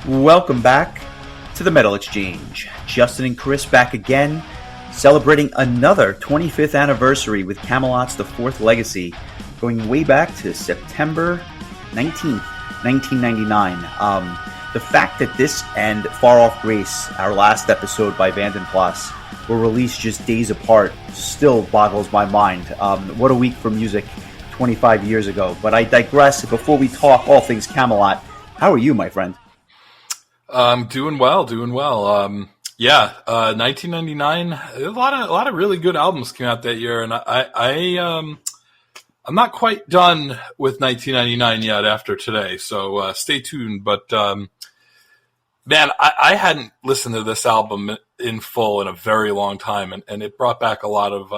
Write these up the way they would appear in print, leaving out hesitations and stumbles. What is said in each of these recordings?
Welcome back to the Metal Exchange. Justin and Chris back again, celebrating another 25th anniversary with Kamelot's The Fourth Legacy, going way back to September 19th, 1999. The fact that this and Far Off Grace, our last episode by Vandenplas, were released just days apart still boggles my mind. What a week for music 25 years ago. But I digress. Before we talk all things Kamelot, how are you, my friend? Doing well. 1999. A lot of really good albums came out that year, and I'm not quite done with 1999 yet after today, so stay tuned. But man, I hadn't listened to this album in full in a very long time, and it brought back a lot of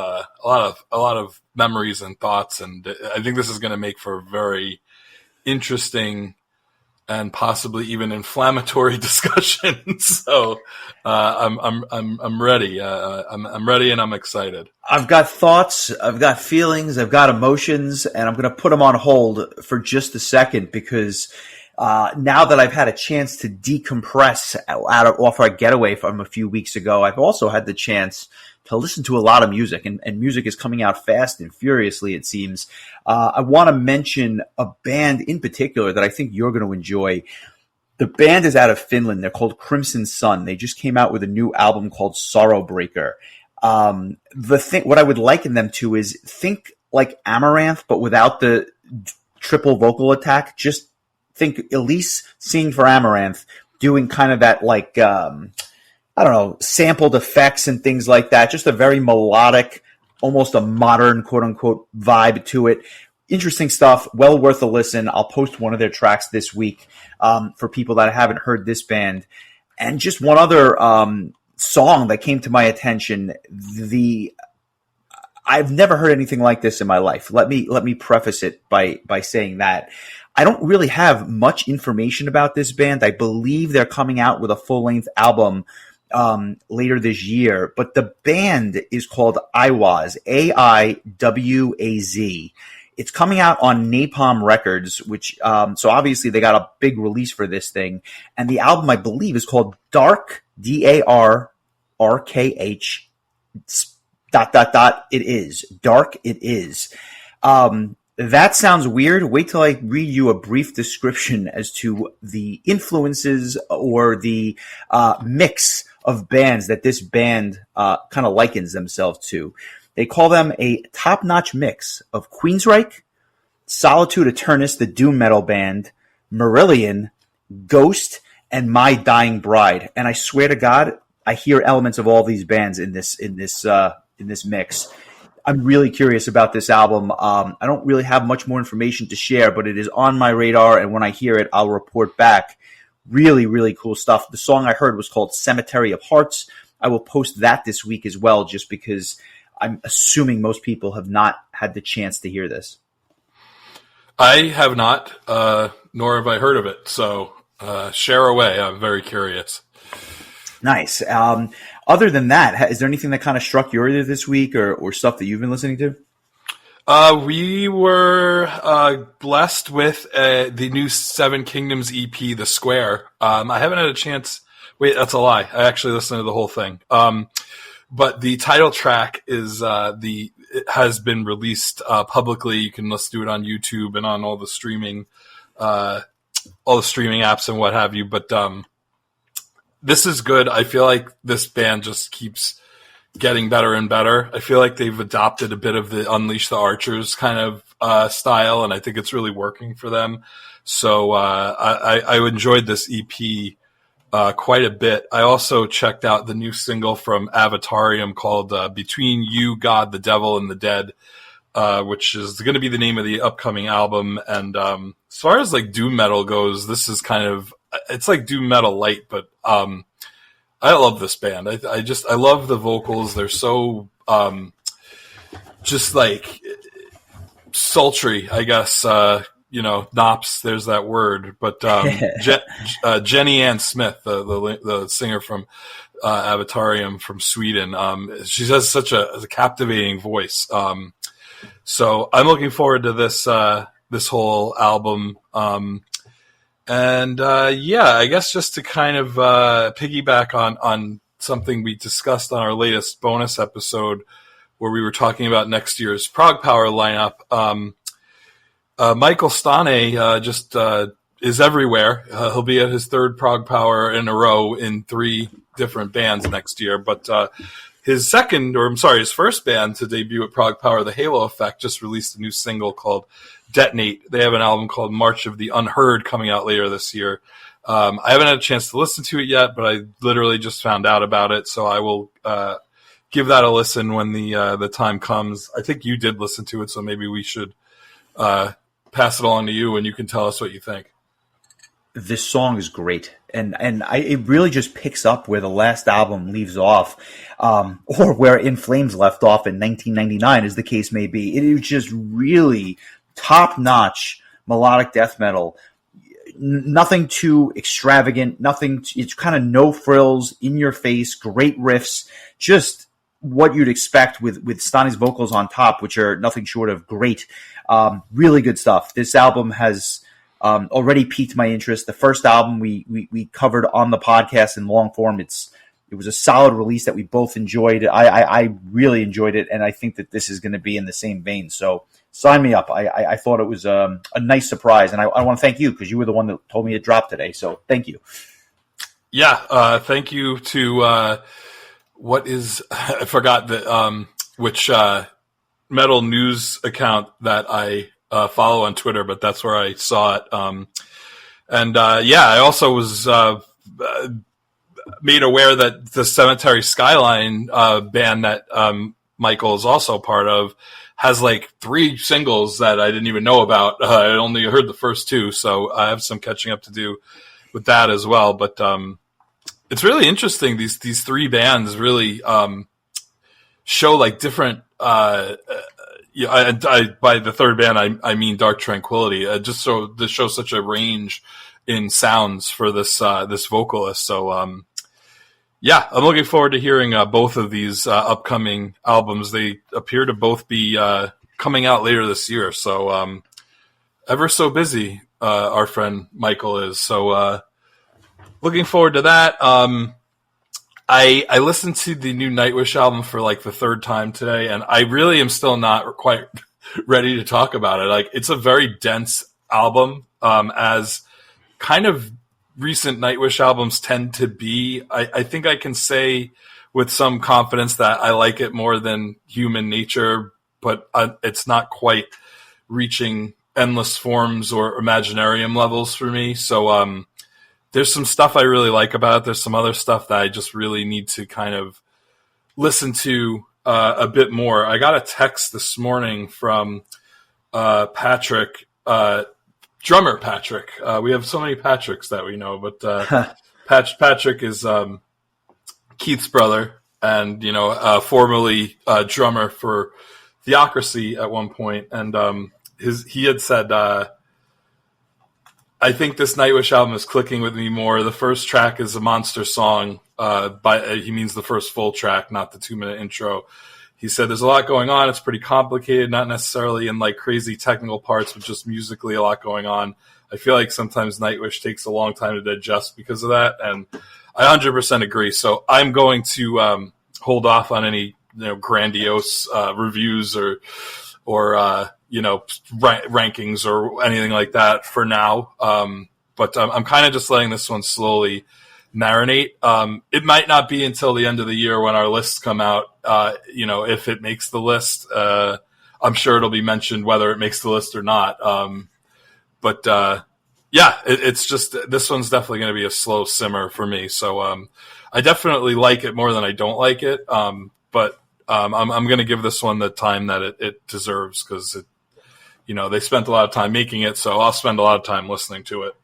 memories and thoughts, and I think this is going to make for a very interesting and possibly even inflammatory discussion. So I'm ready. I'm ready, and I'm excited. I've got thoughts, I've got feelings, I've got emotions, and I'm going to put them on hold for just a second because now that I've had a chance to decompress off our getaway from a few weeks ago, I've also had the chance to listen to a lot of music, and music is coming out fast and furiously, it seems. I want to mention a band in particular that I think you're going to enjoy. The band is out of Finland. They're called Crimson Sun. They just came out with a new album called Sorrow Breaker. What I would liken them to is think like Amaranth, but without the triple vocal attack. Just think Elise singing for Amaranth, doing kind of that like, sampled effects and things like that. Just a very melodic, almost a modern quote-unquote vibe to it. Interesting stuff. Well worth a listen. I'll post one of their tracks this week for people that haven't heard this band. And just one other song that came to my attention. I've never heard anything like this in my life. Let me preface it by saying that. I don't really have much information about this band. I believe they're coming out with a full-length album later this year, but the band is called Aiwaz, A-I-W-A-Z. It's coming out on Napalm Records, which, so obviously they got a big release for this thing. And the album, I believe, is called Dark, D-A-R-R-K-H, ... It is. Dark It Is. That sounds weird. Wait till I read you a brief description as to the influences or the mix of bands that this band kind of likens themselves to. They call them a top-notch mix of Queensryche, Solitude Eternus, the doom metal band, Marillion, Ghost, and My Dying Bride. And I swear to God, I hear elements of all these bands in this mix. I'm really curious about this album. I don't really have much more information to share, but it is on my radar, and when I hear it, I'll report back. Really, really cool stuff. The song I heard was called Cemetery of Hearts. I will post that this week as well, just because I'm assuming most people have not had the chance to hear this. I have not, nor have I heard of it. So share away. I'm very curious. Nice. Other than that, is there anything that kind of struck you either this week or stuff that you've been listening to? We were blessed with the new Seven Kingdoms EP, The Square. I haven't had a chance. Wait, that's a lie. I actually listened to the whole thing. But the title track it has been released publicly. You can listen to it on YouTube and on all the streaming apps and what have you. But this is good. I feel like this band just keeps getting better and better. I feel like they've adopted a bit of the Unleash the Archers kind of style, and I think it's really working for them. So I enjoyed this EP quite a bit. I also checked out the new single from Avatarium called Between You, God, the Devil, and the Dead, which is going to be the name of the upcoming album. And as far as like doom metal goes, this is it's like doom metal light, but I love this band. I love the vocals. They're so just like sultry, I guess. Nops. There's that word, but Jenny Ann Smith, the singer from Avatarium from Sweden, she has such a captivating voice. So I'm looking forward to this whole album. And I guess just to kind of piggyback on something we discussed on our latest bonus episode where we were talking about next year's Prog Power lineup, Michael Stane just is everywhere. He'll be at his third Prog Power in a row in 3 different bands next year. But his first band to debut at Prog Power, The Halo Effect, just released a new single called Detonate. They have an album called March of the Unheard coming out later this year. I haven't had a chance to listen to it yet, but I literally just found out about it, so I will give that a listen when the time comes. I think you did listen to it, so maybe we should pass it along to you and you can tell us what you think. This song is great, and it really just picks up where the last album leaves off, or where In Flames left off in 1999, as the case may be. It is just really top-notch melodic death metal. Nothing too extravagant, it's kind of no frills, in your face, great riffs, just what you'd expect with Stane's vocals on top, which are nothing short of great. Really good stuff. This album has already piqued my interest. The first album we covered on the podcast in long form. It was a solid release that we both enjoyed. I really enjoyed it, and I think that this is going to be in the same vein. So sign me up. I thought it was a nice surprise, and I want to thank you because you were the one that told me it dropped today. So thank you. Yeah, thank you to I forgot which metal news account that I follow on Twitter, but that's where I saw it. I also was made aware that the Cemetery Skyline band that Michael is also part of has like 3 singles that I didn't even know about. I only heard the first 2, so I have some catching up to do with that as well. But it's really interesting. These 3 bands really show like different. By the third band, I mean Dark Tranquility. This shows such a range in sounds for this vocalist. So I'm looking forward to hearing both of these upcoming albums. They appear to both be coming out later this year. So ever so busy, our friend Michael is. So looking forward to that. I listened to the new Nightwish album for like the 3rd time today, and I really am still not quite ready to talk about it. Like, it's a very dense album, as kind of recent Nightwish albums tend to be. I think I can say with some confidence that I like it more than Human Nature, but it's not quite reaching Endless Forms or Imaginarium levels for me. So, there's some stuff I really like about it. There's some other stuff that I just really need to kind of listen to a bit more. I got a text this morning from Patrick, drummer Patrick. We have so many Patricks that we know, but Patrick is Keith's brother, and formerly drummer for Theocracy at one point. And he had said, I think this Nightwish album is clicking with me more. The first track is a monster song. He means the first full track, not the 2-minute intro. He said there's a lot going on. It's pretty complicated, not necessarily in like crazy technical parts, but just musically a lot going on. I feel like sometimes Nightwish takes a long time to digest because of that, and I 100% agree. So I'm going to hold off on any grandiose reviews or rankings or anything like that for now. But I'm kind of just letting this one slowly marinate. It might not be until the end of the year when our lists come out, if it makes the list. I'm sure it'll be mentioned whether it makes the list or not. It's just, this one's definitely going to be a slow simmer for me. So I definitely like it more than I don't like it. But I'm going to give this one the time that it deserves, because they spent a lot of time making it, so I'll spend a lot of time listening to it.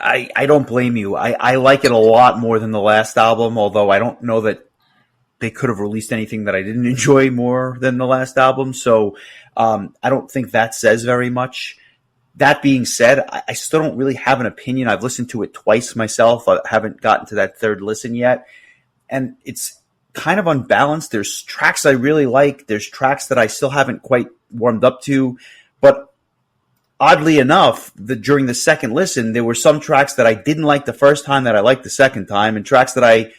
I don't blame you. I like it a lot more than the last album, although I don't know that they could have released anything that I didn't enjoy more than the last album. So I don't think that says very much. That being said, I still don't really have an opinion. I've listened to it twice myself. I haven't gotten to that 3rd listen yet. And it's kind of unbalanced. There's tracks I really like. There's tracks that I still haven't quite warmed up to. But oddly enough, during the second listen, there were some tracks that I didn't like the first time that I liked the second time, and tracks that I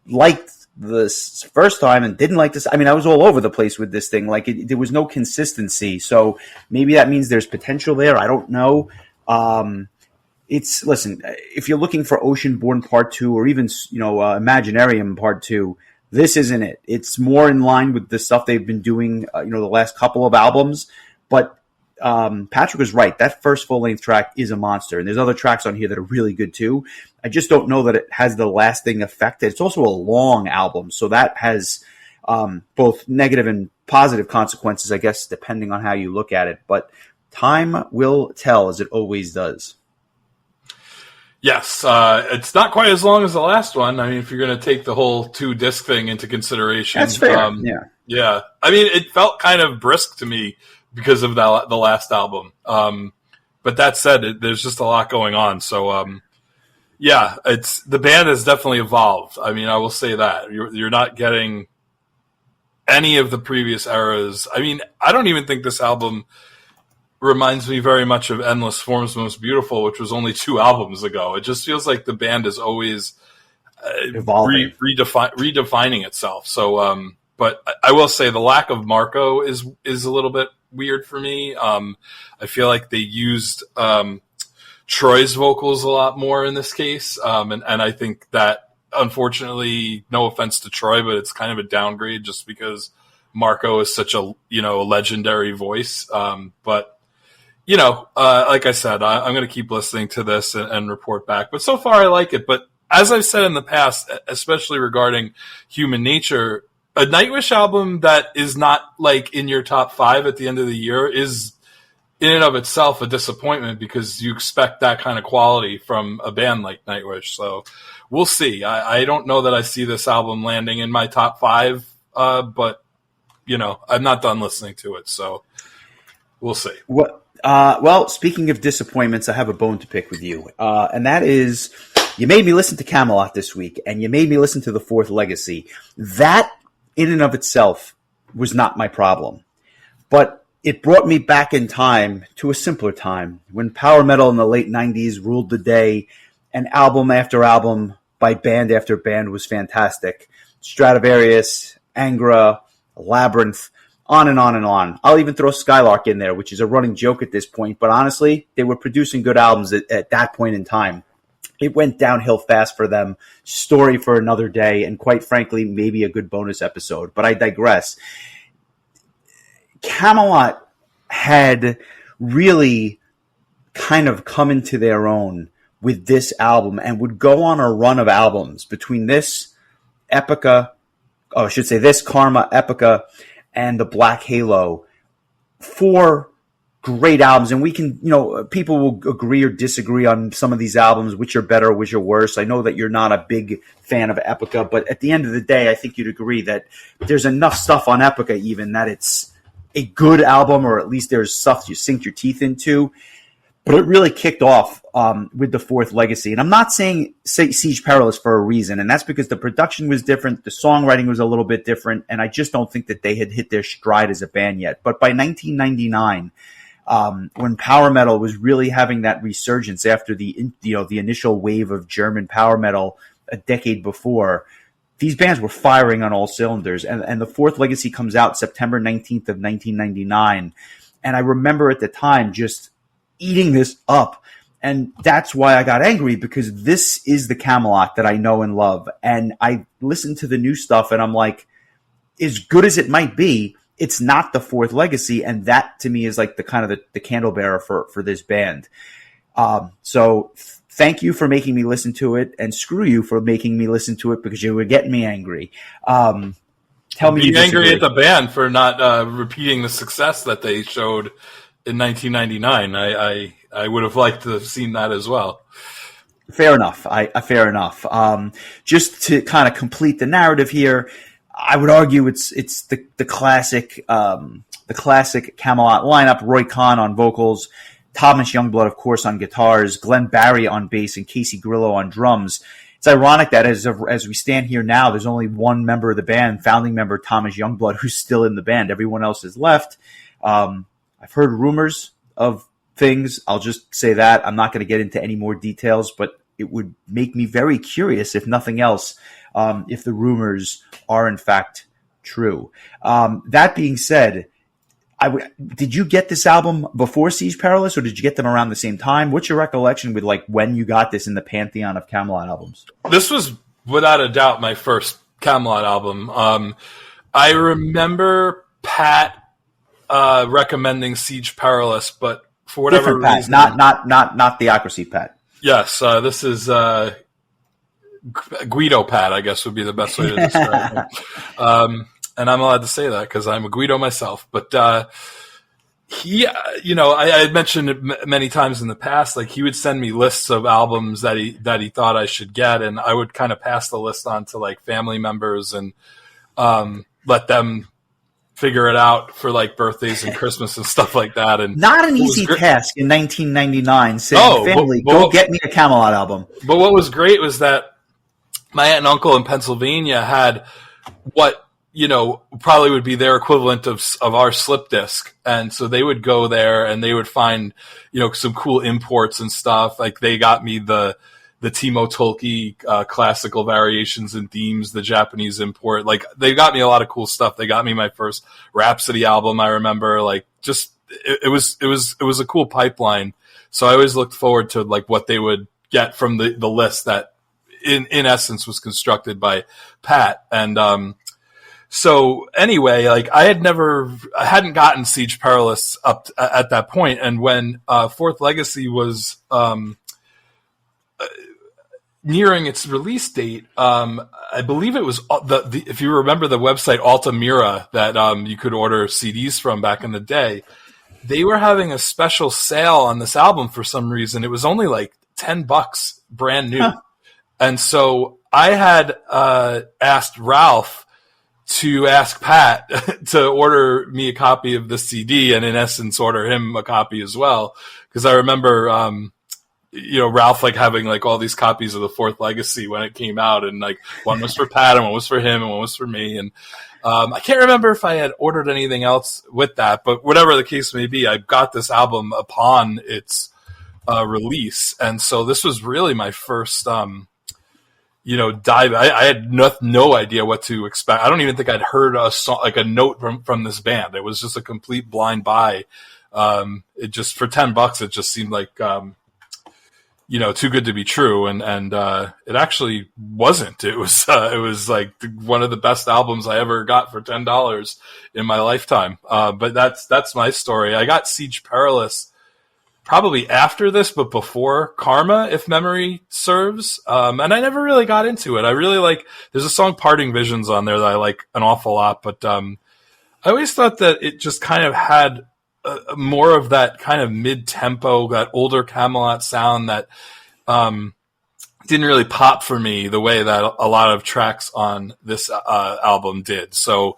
liked the first time and didn't like this. I mean, I was all over the place with this thing. Like, there was no consistency. So maybe that means there's potential there. I don't know. Listen, if you're looking for Oceanborn Part 2 or even, Imaginarium Part 2, this isn't it. It's more in line with the stuff they've been doing, the last couple of albums. But Patrick was right. That first full-length track is a monster. And there's other tracks on here that are really good too. I just don't know that it has the lasting effect. It's also a long album, so that has both negative and positive consequences, I guess, depending on how you look at it. But time will tell, as it always does. Yes, it's not quite as long as the last one. I mean, if you're going to take the whole 2-disc thing into consideration. That's fair, Yeah. I mean, it felt kind of brisk to me because of the last album. But that said, there's just a lot going on. So, the band has definitely evolved. I mean, I will say that. You're not getting any of the previous eras. I mean, I don't even think this album reminds me very much of Endless Forms Most Beautiful, which was only 2 albums ago. It just feels like the band is always redefining itself. So, but I will say the lack of Marco is a little bit weird for me. I feel like they used Troy's vocals a lot more in this case, and I think that, unfortunately, no offense to Troy, but it's kind of a downgrade just because Marco is such a legendary voice. But like I said, I'm going to keep listening to this and report back. But so far, I like it. But as I've said in the past, especially regarding Human Nature, a Nightwish album that is not like in your top 5 at the end of the year is in and of itself a disappointment, because you expect that kind of quality from a band like Nightwish. So we'll see. I don't know that I see this album landing in my top 5, but I'm not done listening to it. So we'll see. Well, speaking of disappointments, I have a bone to pick with you. And that is, you made me listen to Kamelot this week, and you made me listen to The Fourth Legacy. That, in and of itself, was not my problem. But it brought me back in time to a simpler time, when power metal in the late 90s ruled the day, and album after album by band after band was fantastic. Stratovarius, Angra, Labyrinth, on and on and on. I'll even throw Skylark in there, which is a running joke at this point, but honestly, they were producing good albums at that point in time. It went downhill fast for them. Story for another day, and quite frankly, maybe a good bonus episode. But I digress. Kamelot had really kind of come into their own with this album, and would go on a run of albums between this Epica, this Karma, Epica, and the Black Halo. 4 great albums, and we can, people will agree or disagree on some of these albums, which are better, which are worse. I know that you're not a big fan of Epica, but at the end of the day, I think you'd agree that there's enough stuff on Epica even that it's a good album, or at least there's stuff you sink your teeth into. But it really kicked off with The Fourth Legacy. And I'm not saying Siege Perilous for a reason, and that's because the production was different, the songwriting was a little bit different, and I just don't think that they had hit their stride as a band yet. But by 1999, when power metal was really having that resurgence after the initial wave of German power metal a decade before, these bands were firing on all cylinders. And The Fourth Legacy comes out September 19th of 1999. And I remember at the time just eating this up. And that's why I got angry, because this is the Kamelot that I know and love. And I listened to the new stuff and I'm like, as good as it might be, it's not The Fourth Legacy. And that to me is like the kind of the candle bearer for this band. So thank you for making me listen to it, and screw you for making me listen to it, because you were getting me angry. Tell me, be angry at the band for not repeating the success that they showed in 1999. I would have liked to have seen that as well. Fair enough. Fair enough. Just to kind of complete the narrative here, I would argue it's the classic Kamelot lineup. Roy Khan on vocals, Thomas Youngblood, of course, on guitars, Glenn Barry on bass, and Casey Grillo on drums. It's ironic that as we stand here now, there's only one member of the band, founding member Thomas Youngblood, who's still in the band. Everyone else has left. I've heard rumors of things. I'll just say that. I'm not going to get into any more details, but it would make me very curious, if nothing else, if the rumors are in fact true. That being said, did you get this album before Siege Perilous, or did you get them around the same time? What's your recollection with like when you got this in the pantheon of Kamelot albums? This was without a doubt my first Kamelot album. I remember Pat recommending Siege Perilous, but for whatever Different Pat, reason, not Theocracy Pat. Yes, this is Guido Pat, I guess would be the best way to describe it. And I'm allowed to say that because I'm a Guido myself. But he, I had mentioned it many times in the past. Like he would send me lists of albums that he thought I should get, and I would kind of pass the list on to like family members and let them figure it out for like birthdays and Christmas and stuff like that. And not an easy task in 1999 saying, family, go get me a Kamelot album. But what was great was that my aunt and uncle in Pennsylvania had what, probably would be their equivalent of our slip disc. And so they would go there and they would find, some cool imports and stuff. Like they got me the Timo Tolkki classical variations and themes, the Japanese import. Like they got me a lot of cool stuff. They got me my first Rhapsody album. I remember like just it was a cool pipeline. So I always looked forward to like what they would get from the list that in essence was constructed by Pat. And so anyway, like I hadn't gotten Siege Perilous up at that point. And when Fourth Legacy was nearing its release date, I believe it was if you remember the website Altamira that you could order CDs from back in the day, they were having a special sale on this album for some reason. It was only like $10 brand new. Huh. And so I had asked Ralph to ask Pat to order me a copy of the CD and in essence order him a copy as well. Because I remember Ralph like having like all these copies of the Fourth Legacy when it came out, and like one was for Pat and one was for him and one was for me. And I can't remember if I had ordered anything else with that, but whatever the case may be, I got this album upon its release. And so this was really my first dive. I had no idea what to expect. I don't even think I'd heard a song, like a note from this band. It was just a complete blind buy. It just for $10, it just seemed like too good to be true, and it actually wasn't. It was like one of the best albums I ever got for $10 in my lifetime. But that's my story. I got Siege Perilous probably after this, but before Karma, if memory serves. And I never really got into it. I really like. There's a song Parting Visions on there that I like an awful lot, but I always thought that it just kind of had more of that kind of mid-tempo, that older Kamelot sound that didn't really pop for me the way that a lot of tracks on this album did. So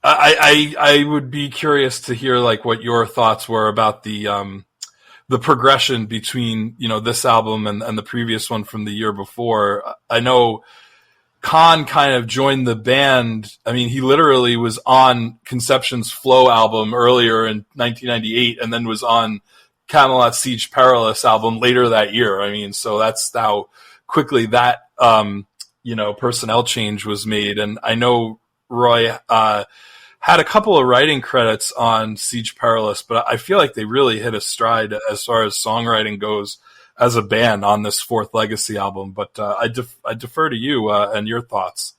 I would be curious to hear like what your thoughts were about the progression between this album and the previous one from the year before. I know Khan kind of joined the band. I mean, he literally was on Conception's Flow album earlier in 1998 and then was on Kamelot Siege Perilous album later that year. I mean, so that's how quickly that, personnel change was made. And I know Roy had a couple of writing credits on Siege Perilous, but I feel like they really hit a stride as far as songwriting goes as a band on this Fourth Legacy album. But I defer to you and your thoughts.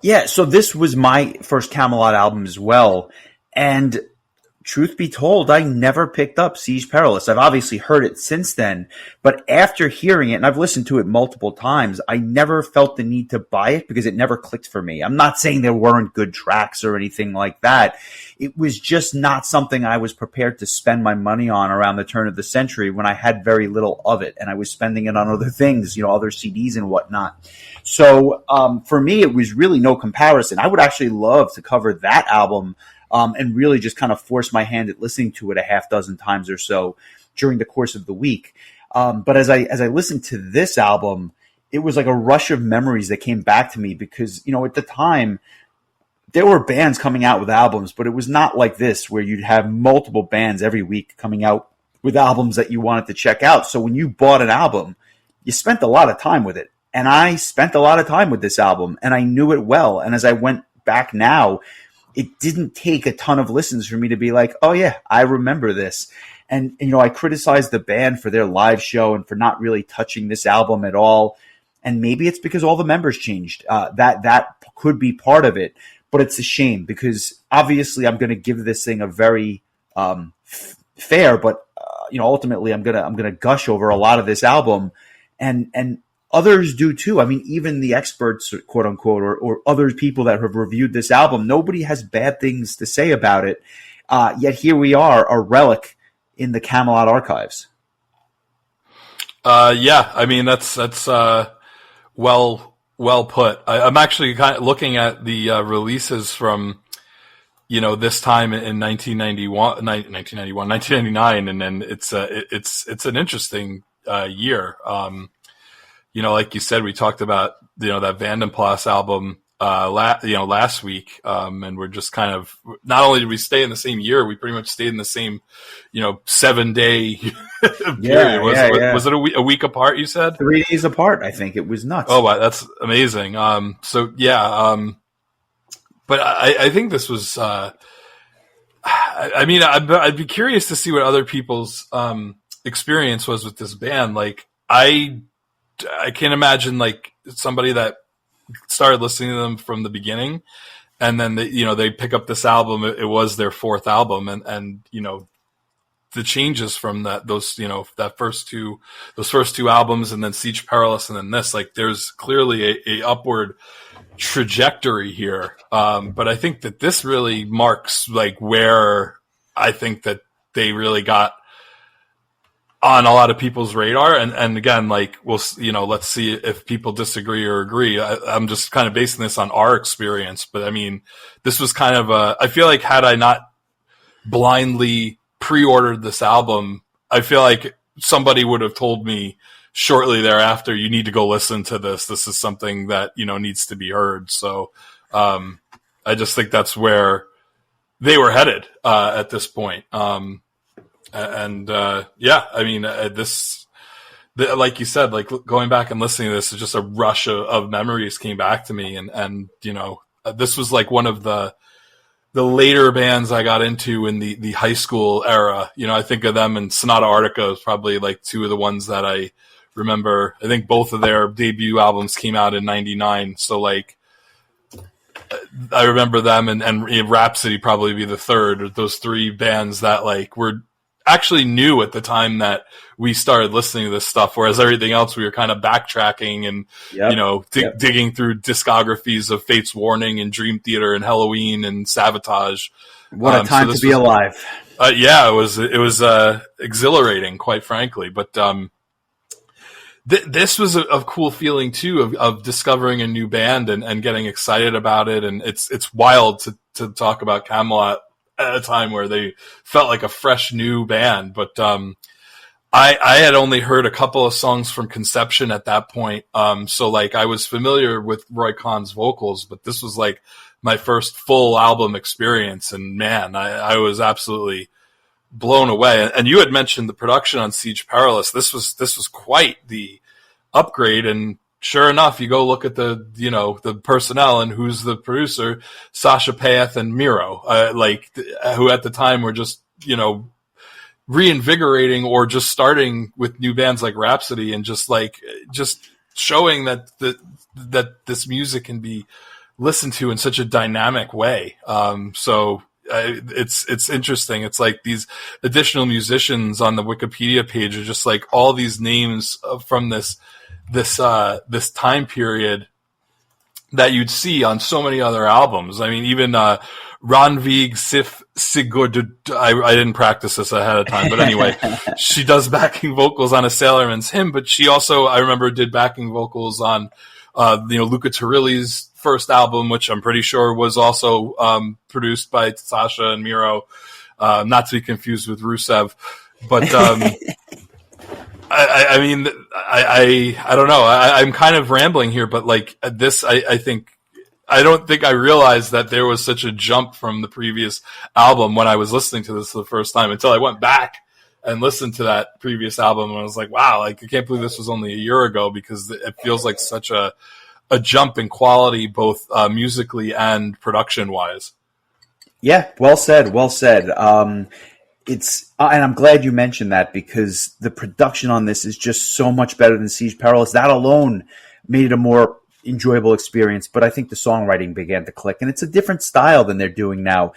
Yeah, so this was my first Kamelot album as well. And truth be told, I never picked up Siege Perilous. I've obviously heard it since then, but after hearing it, and I've listened to it multiple times, I never felt the need to buy it because it never clicked for me. I'm not saying there weren't good tracks or anything like that. It was just not something I was prepared to spend my money on around the turn of the century when I had very little of it, and I was spending it on other things, other CDs and whatnot. So for me, it was really no comparison. I would actually love to cover that album and really just kind of force my hand at listening to it a half dozen times or so during the course of the week. But as I listened to this album, it was like a rush of memories that came back to me because, at the time, there were bands coming out with albums, but it was not like this where you'd have multiple bands every week coming out with albums that you wanted to check out. So when you bought an album, you spent a lot of time with it. And I spent a lot of time with this album, and I knew it well. And as I went back now, it didn't take a ton of listens for me to be like, oh yeah, I remember this. And I criticized the band for their live show and for not really touching this album at all. And maybe it's because all the members changed. That could be part of it. But it's a shame because obviously I'm going to give this thing a very fair, but ultimately I'm gonna gush over a lot of this album, and others do too. I mean, even the experts, quote unquote, or other people that have reviewed this album, nobody has bad things to say about it. Yet here we are, a relic in the Kamelot archives. Yeah, I mean that's well put. I'm actually kind of looking at the releases from this time in 1999, and then it's an interesting year. Like you said, we talked about that Vandenplas album last week, and we're just kind of, not only did we stay in the same year, we pretty much stayed in the same 7-day period. Was it a week apart, you said? 3 days apart, I think. It was nuts. Oh wow, that's amazing. But I think this was I'd be curious to see what other people's experience was with this band. Like I can't imagine like somebody that started listening to them from the beginning, and then they pick up this album. It was their fourth album, and the changes from those first two albums, and then Siege Perilous, and then this. Like there's clearly a upward trajectory here, but I think that this really marks like where I think that they really got on a lot of people's radar, and again, like let's see if people disagree or agree. I'm just kind of basing this on our experience, but I mean, this was kind of I feel like had I not blindly pre-ordered this album, I feel like somebody would have told me shortly thereafter, you need to go listen to this. This is something that, needs to be heard. So, I just think that's where they were headed, at this point. I mean, like you said, like going back and listening to this is just a rush of memories came back to me. And this was like one of the later bands I got into in the high school era. I think of them, and Sonata Arctica is probably like two of the ones that I remember. I think both of their debut albums came out in 99. So like, I remember them, and Rhapsody probably be the third. Those three bands that like were actually new at the time that we started listening to this stuff. Whereas everything else, we were kind of backtracking and, digging through discographies of Fate's Warning and Dream Theater and Halloween and Sabotage. What a time to be alive. Yeah, it was exhilarating, quite frankly. But, this was a cool feeling too of discovering a new band and getting excited about it. And it's wild to talk about Kamelot at a time where they felt like a fresh new band. But, I had only heard a couple of songs from Conception at that point. So like I was familiar with Roy Khan's vocals, but this was like my first full album experience. And man, I was absolutely blown away. And you had mentioned the production on Siege Perilous. This was quite the upgrade. And sure enough, you go look at the personnel and who's the producer, Sasha Paeth and Miro, who at the time were just, reinvigorating or just starting with new bands like Rhapsody, and just showing that this music can be listened to in such a dynamic way. It's interesting. It's like these additional musicians on the Wikipedia page are just like all these names from this time period that you'd see on so many other albums. I mean, even Ranvig Sif Sigurd, I didn't practice this ahead of time, but anyway, she does backing vocals on A Sailorman's Hymn, but she also, I remember, did backing vocals on, Luca Turilli's first album, which I'm pretty sure was also produced by Sasha and Miro, not to be confused with Rusev. But I mean, I don't know. I'm kind of rambling here, but like this, I think I don't think I realized that there was such a jump from the previous album when I was listening to this for the first time until I went back and listened to that previous album. And I was like, wow, like I can't believe this was only a year ago, because it feels like such a jump in quality, both musically and production wise. Yeah, well said. Well said. It's and I'm glad you mentioned that, because the production on this is just so much better than Siege Perilous. That alone made it a more enjoyable experience. But I think the songwriting began to click, and it's a different style than they're doing now.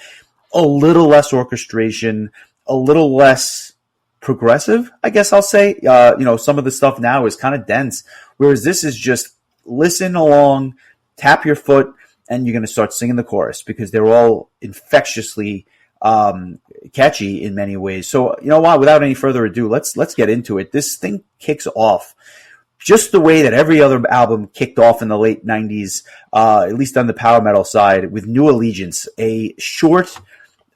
A little less orchestration, a little less progressive, I guess I'll say. Some of the stuff now is kind of dense, whereas this is just listen along, tap your foot, and you're going to start singing the chorus, because they're all infectiously catchy in many ways. So, you know what, without any further ado, let's get into it. This thing kicks off just the way that every other album kicked off in the late 90s, at least on the power metal side, with New Allegiance, a short,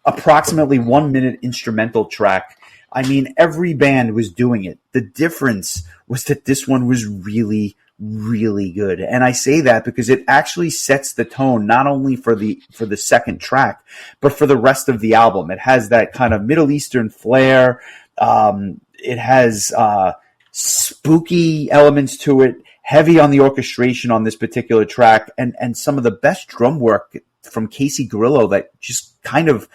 approximately 1 minute instrumental track. I mean, every band was doing it. The difference was that this one was really, really good. And I say that because it actually sets the tone, not only for the second track, but for the rest of the album. It has that kind of Middle Eastern flair. It has spooky elements to it, heavy on the orchestration on this particular track, and some of the best drum work from Casey Grillo that just kind of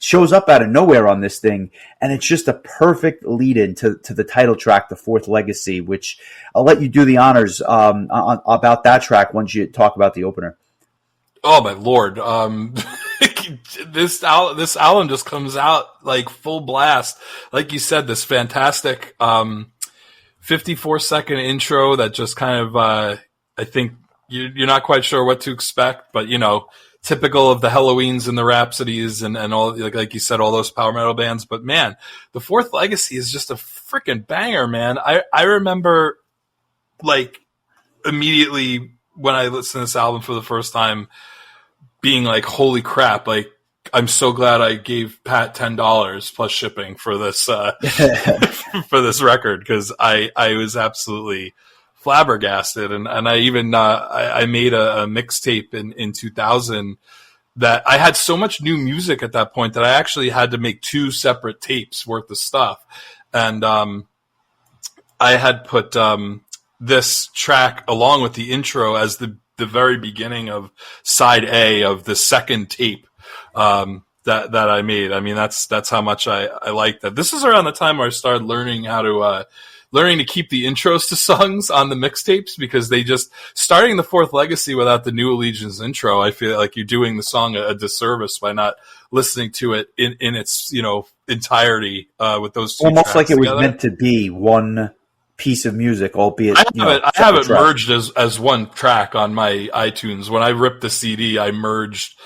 shows up out of nowhere on this thing. And it's just a perfect lead-in to the title track, The Fourth Legacy, which I'll let you do the honors about that track once you talk about the opener. Oh my Lord. This album just comes out like full blast. Like you said, this fantastic 54-second intro that just kind of, I think you're not quite sure what to expect, but typical of the Halloweens and the Rhapsodies and all, like you said, all those power metal bands. But man, The Fourth Legacy is just a freaking banger, man. I remember like immediately when I listened to this album for the first time being like, holy crap, like I'm so glad I gave Pat $10 plus shipping for this, for this record. Cause I was absolutely flabbergasted. And I even, I made a mixtape in 2000 that I had so much new music at that point that I actually had to make 2 separate tapes worth of stuff. And, I had put, this track along with the intro as the very beginning of side A of the second tape, that I made. I mean, that's how much I like that. This is around the time where I started learning how to, learning to keep the intros to songs on the mixtapes, because they just starting The Fourth Legacy without the New Allegiance intro. I feel like you're doing the song a disservice by not listening to it in its, entirety, with those two almost tracks like it together. was meant to be one piece of music, albeit I have it merged as one track on my iTunes. When I ripped the CD, I merged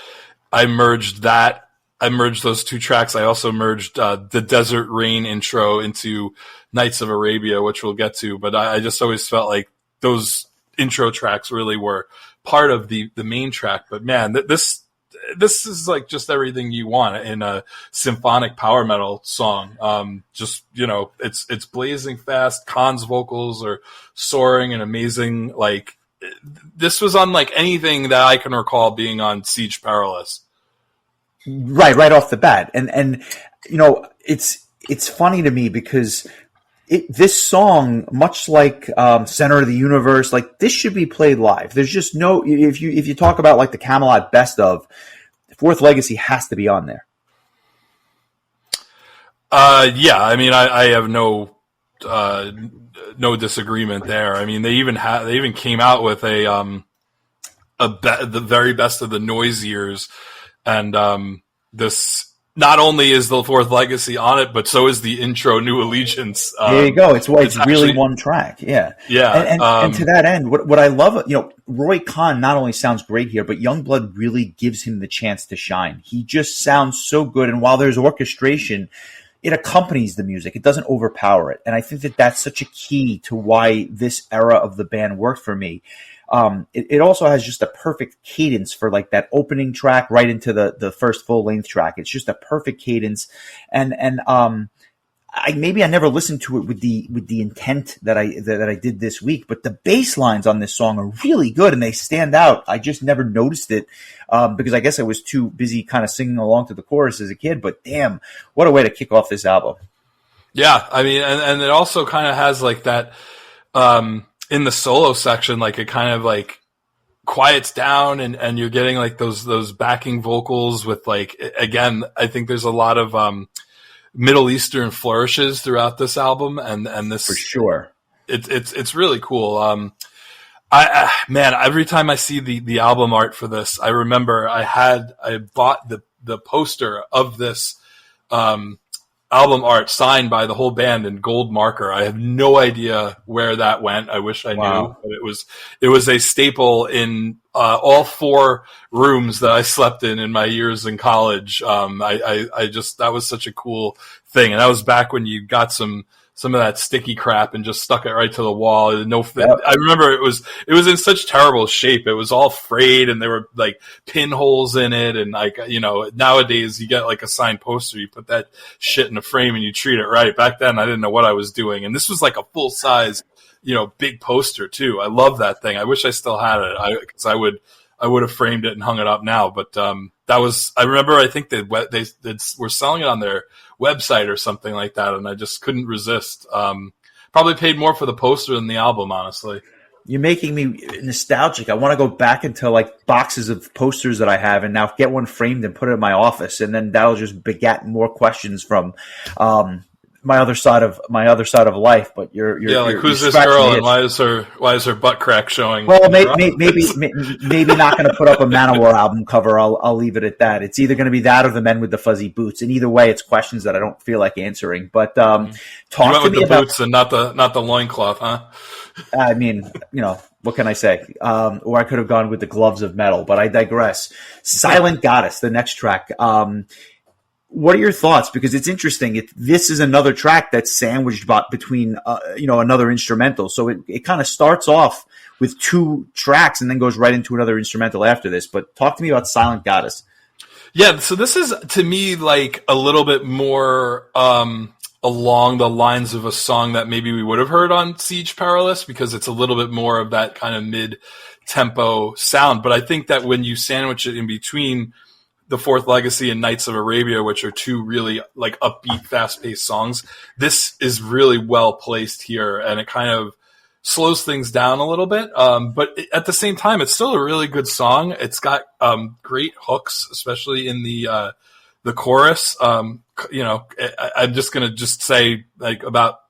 that. I merged those 2 tracks. I also merged the Desert Rain intro into Nights of Arabia, which we'll get to. But I just always felt like those intro tracks really were part of the main track. But man, this is like just everything you want in a symphonic power metal song. It's blazing fast. Khan's vocals are soaring and amazing. Like this was unlike anything that I can recall being on Siege Perilous. Right off the bat. And it's funny to me because this song, much like Center of the Universe, like this should be played live. There's just no, if you talk about like the Kamelot best of, Fourth Legacy has to be on there. Yeah, I mean, I have no disagreement there. I mean, they even came out with the very best of the noise years. And this not only is The Fourth Legacy on it, but so is the intro New Allegiance. There you go. It's actually, really one track. Yeah. Yeah. And to that end, what I love, Roy Khan not only sounds great here, but Youngblood really gives him the chance to shine. He just sounds so good. And while there's orchestration, it accompanies the music. It doesn't overpower it. And I think that that's such a key to why this era of the band worked for me. It also has just a perfect cadence for like that opening track right into the first full length track. It's just a perfect cadence. And maybe I never listened to it with the intent that I did this week, but the bass lines on this song are really good and they stand out. I just never noticed it because I guess I was too busy kind of singing along to the chorus as a kid. But damn, what a way to kick off this album! Yeah, I mean, and it also kind of has like that in the solo section, like it kind of like quiets down and you're getting like those backing vocals with like, again, I think there's a lot of Middle Eastern flourishes throughout this album, and this For sure. It's really cool. I man, every time I see the album art for this, I remember I bought the poster of this album art signed by the whole band in gold marker. I have no idea where that went. I wish I knew, but it was a staple in all 4 rooms that I slept in my years in college. I just, that was such a cool thing. And that was back when you got some of that sticky crap and just stuck it right to the wall. Yep. I remember it was in such terrible shape. It was all frayed and there were like pinholes in it. And like, you know, nowadays you get like a signed poster, you put that shit in a frame and you treat it right. Back then I didn't know what I was doing. And this was like a full size, you know, big poster too. I love that thing. I wish I still had it because I would have framed it and hung it up now. But that was, I remember, I think they were selling it on their website or something like that, and I just couldn't resist. Probably paid more for the poster than the album, honestly. You're making me nostalgic. I want to go back into like boxes of posters that I have and now get one framed and put it in my office, and then that'll just beget more questions from my other side of life. But you're like, who's this girl and why is her butt crack showing? Well, maybe not going to put up a Manowar album cover. I'll leave it at that. It's either going to be that or the Men with the Fuzzy Boots, and either way, it's questions that I don't feel like answering. But talk to me about boots and not the loincloth, huh? I mean, you know, what can I say? Or I could have gone with the gloves of metal, but I digress. Silent Goddess, the next track. What are your thoughts? Because it's interesting. This is another track that's sandwiched between, another instrumental. So it kind of starts off with 2 tracks and then goes right into another instrumental after this. But talk to me about Silent Goddess. Yeah, so this is, to me, like a little bit more along the lines of a song that maybe we would have heard on Siege Perilous, because it's a little bit more of that kind of mid-tempo sound. But I think that when you sandwich it in between The Fourth Legacy and Knights of Arabia, which are 2 really like upbeat, fast-paced songs, this is really well placed here, and it kind of slows things down a little bit. But at the same time, it's still a really good song. It's got great hooks, especially in the chorus. I'm just gonna say like about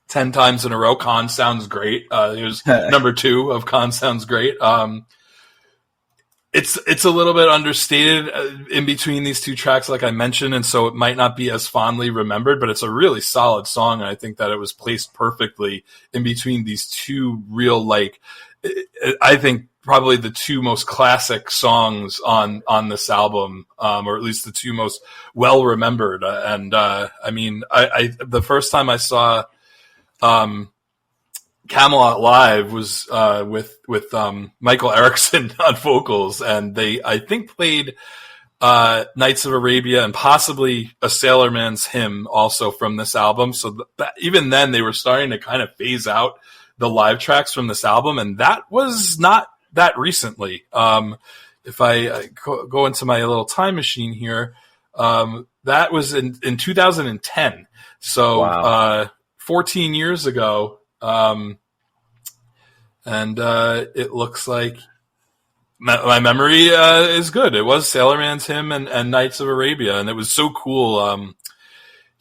10 times in a row, Khan sounds great. Here's number 2 of Khan sounds great. It's a little bit understated in between these 2 tracks, like I mentioned, and so it might not be as fondly remembered, but it's a really solid song, and I think that it was placed perfectly in between these 2 real, like, I think probably the 2 most classic songs on this album, or at least the 2 most well remembered. And I mean, I the first time I saw Kamelot live was with Michael Erickson on vocals, and they, I think, played Knights of Arabia and possibly a Sailorman's Hymn also from this album. So even then they were starting to kind of phase out the live tracks from this album, and that was not that recently. If I go into my little time machine here, that was in 2010. So wow. 14 years ago. And it looks like my memory is good. It was Sailorman's Hymn and Knights of Arabia, and it was so cool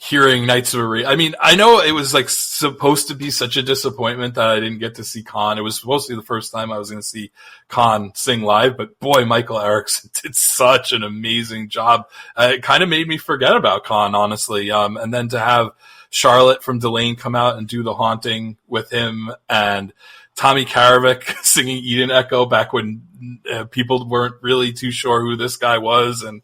hearing Knights of Arabia. I mean, I know it was like supposed to be such a disappointment that I didn't get to see Khan. It was supposed to be the first time I was going to see Khan sing live, but boy, Michael Erickson did such an amazing job. It kind of made me forget about Khan, honestly. And then to have Charlotte from Delane come out and do The Haunting with him, and Tommy Karavik singing Eden Echo back when people weren't really too sure who this guy was, and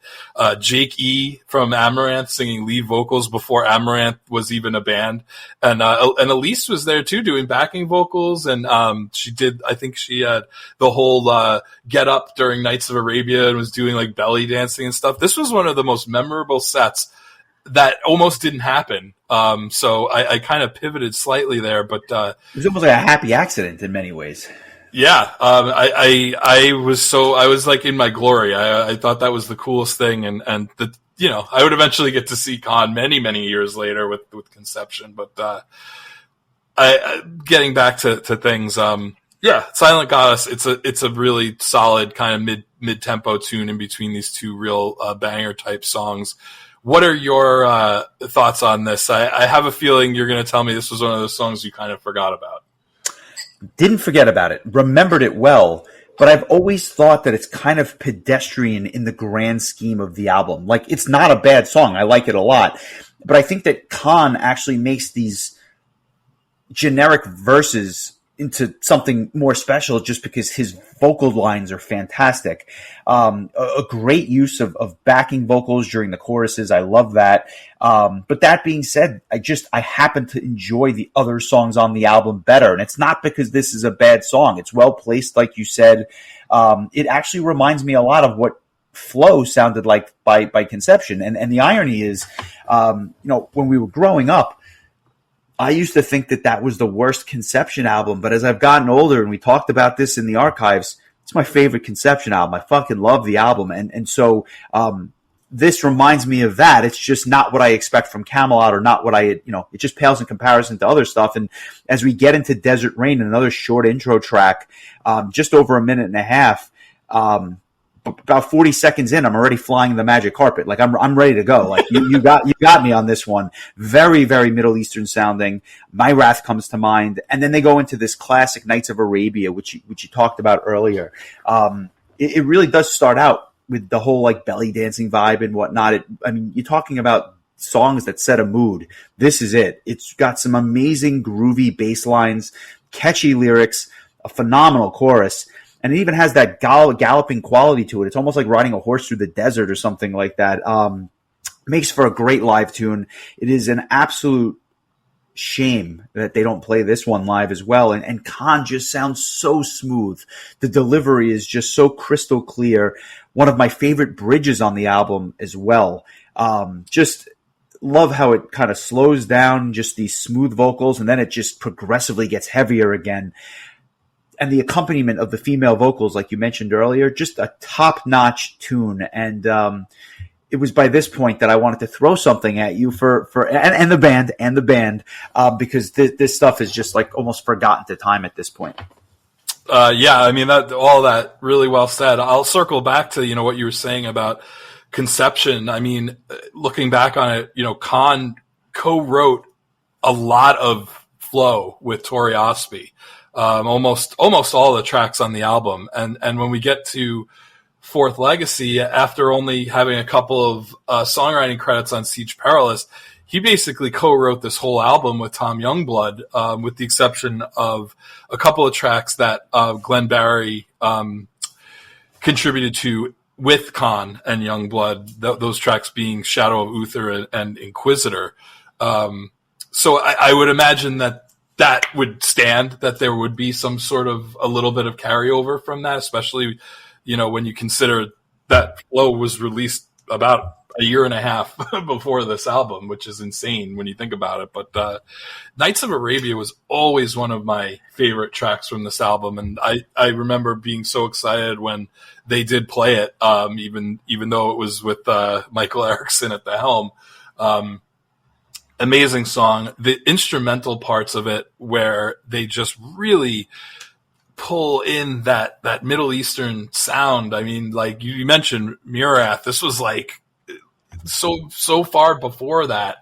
Jake E. from Amaranth singing lead vocals before Amaranth was even a band, and Elise was there too doing backing vocals, and I think she had the whole get up during Knights of Arabia and was doing like belly dancing and stuff. This was one of the most memorable sets that almost didn't happen. So I kind of pivoted slightly there, but It was almost like a happy accident in many ways. yeah, I was like in my glory. I thought that was the coolest thing, and I would eventually get to see Khan many years later with Conception, but getting back to things, Silent Goddess, it's a really solid kind of mid tempo tune in between these two real banger type songs. What are your thoughts on this? I have a feeling you're going to tell me this was one of those songs you kind of forgot about. Didn't forget about it, remembered it well, but I've always thought that it's kind of pedestrian in the grand scheme of the album. Like, it's not a bad song. I like it a lot. But I think that Khan actually makes these generic verses into something more special just because his vocal lines are fantastic. A great use of backing vocals during the choruses. I love that. But that being said, I happen to enjoy the other songs on the album better. And it's not because this is a bad song. It's well placed, like you said. It actually reminds me a lot of what Flow sounded like by Conception. And the irony is, when we were growing up, I used to think that was the worst Conception album, but as I've gotten older, and we talked about this in the archives, it's my favorite Conception album. I fucking love the album. And so this reminds me of that. It's just not what I expect from Kamelot, or not what it just pales in comparison to other stuff. And as we get into Desert Rain, another short intro track, just over a minute and a half, about 40 seconds in, I'm already flying the magic carpet. Like, I'm ready to go. Like, you got me on this one. Very, very Middle Eastern sounding. My Wrath comes to mind. And then they go into this classic Nights of Arabia, which you talked about earlier. It really does start out with the whole like belly dancing vibe and whatnot. You're talking about songs that set a mood. This is it. It's got some amazing groovy bass lines, catchy lyrics, a phenomenal chorus. And it even has that galloping quality to it. It's almost like riding a horse through the desert or something like that. Makes for a great live tune. It is an absolute shame that they don't play this one live as well. And Khan just sounds so smooth. The delivery is just so crystal clear. One of my favorite bridges on the album as well. Just love how it kind of slows down, just these smooth vocals, and then it just progressively gets heavier again. And the accompaniment of the female vocals, like you mentioned earlier, just a top-notch tune. And it was by this point that I wanted to throw something at you and the band, because this stuff is just like almost forgotten to time at this point. All that really well said. I'll circle back to what you were saying about Conception. Looking back on it, Khan co-wrote a lot of Flow with Tori Osby. Almost all the tracks on the album. And when we get to Fourth Legacy, after only having a couple of songwriting credits on Siege Perilous, he basically co-wrote this whole album with Tom Youngblood, with the exception of a couple of tracks that Glenn Barry contributed to with Khan and Youngblood, those tracks being Shadow of Uther and Inquisitor. So I would imagine that would stand, that there would be some sort of a little bit of carryover from that, especially, when you consider that Flow was released about a year and a half before this album, which is insane when you think about it. But Nights of Arabia was always one of my favorite tracks from this album. And I remember being so excited when they did play it, even though it was with Michael Erickson at the helm. Amazing song. The instrumental parts of it, where they just really pull in that Middle Eastern sound. Like you mentioned Murath. This was like so far before that.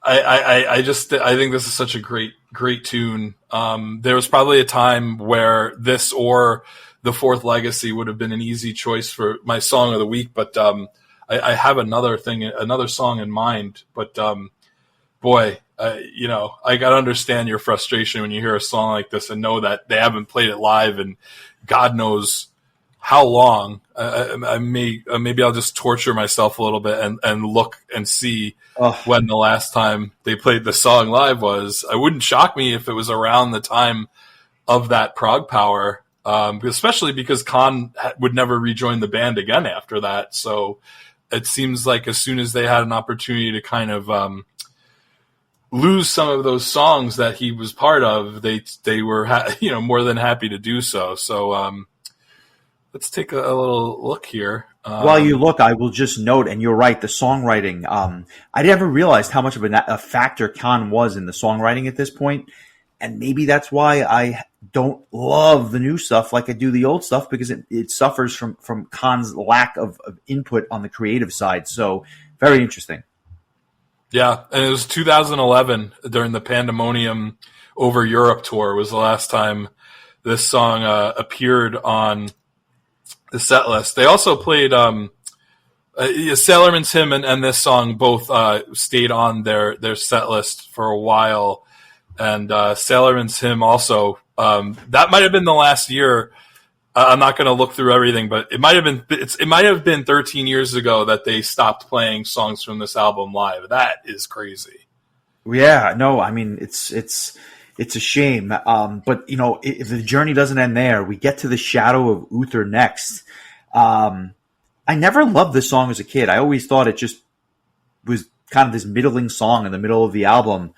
I think this is such a great tune. There was probably a time where this or The Fourth Legacy would have been an easy choice for my song of the week, but I have another song in mind, but boy, I gotta understand your frustration when you hear a song like this and know that they haven't played it live and God knows how long. Maybe I'll just torture myself a little bit and look and see when the last time they played the song live was. It wouldn't shock me if it was around the time of that Prague Power, especially because Khan would never rejoin the band again after that. So it seems like as soon as they had an opportunity to kind of lose some of those songs that he was part of, they were more than happy to do so. So let's take a little look here. While you look, I will just note, and you're right, the songwriting. I never realized how much of a factor Khan was in the songwriting at this point, and maybe that's why I don't love the new stuff like I do the old stuff, because it suffers from Khan's lack of input on the creative side. So very interesting. Yeah, and it was 2011 during the Pandemonium Over Europe tour was the last time this song appeared on the set list. They also played Sailorman's Hymn and this song both stayed on their set list for a while. And Sailorman's Hymn also, that might have been the last year. I'm not going to look through everything, but it might have been 13 years ago that they stopped playing songs from this album live. That is crazy. Yeah, no, I mean it's a shame. But if the journey doesn't end there, we get to the Shadow of Uther next. I never loved this song as a kid. I always thought it just was kind of this middling song in the middle of the album.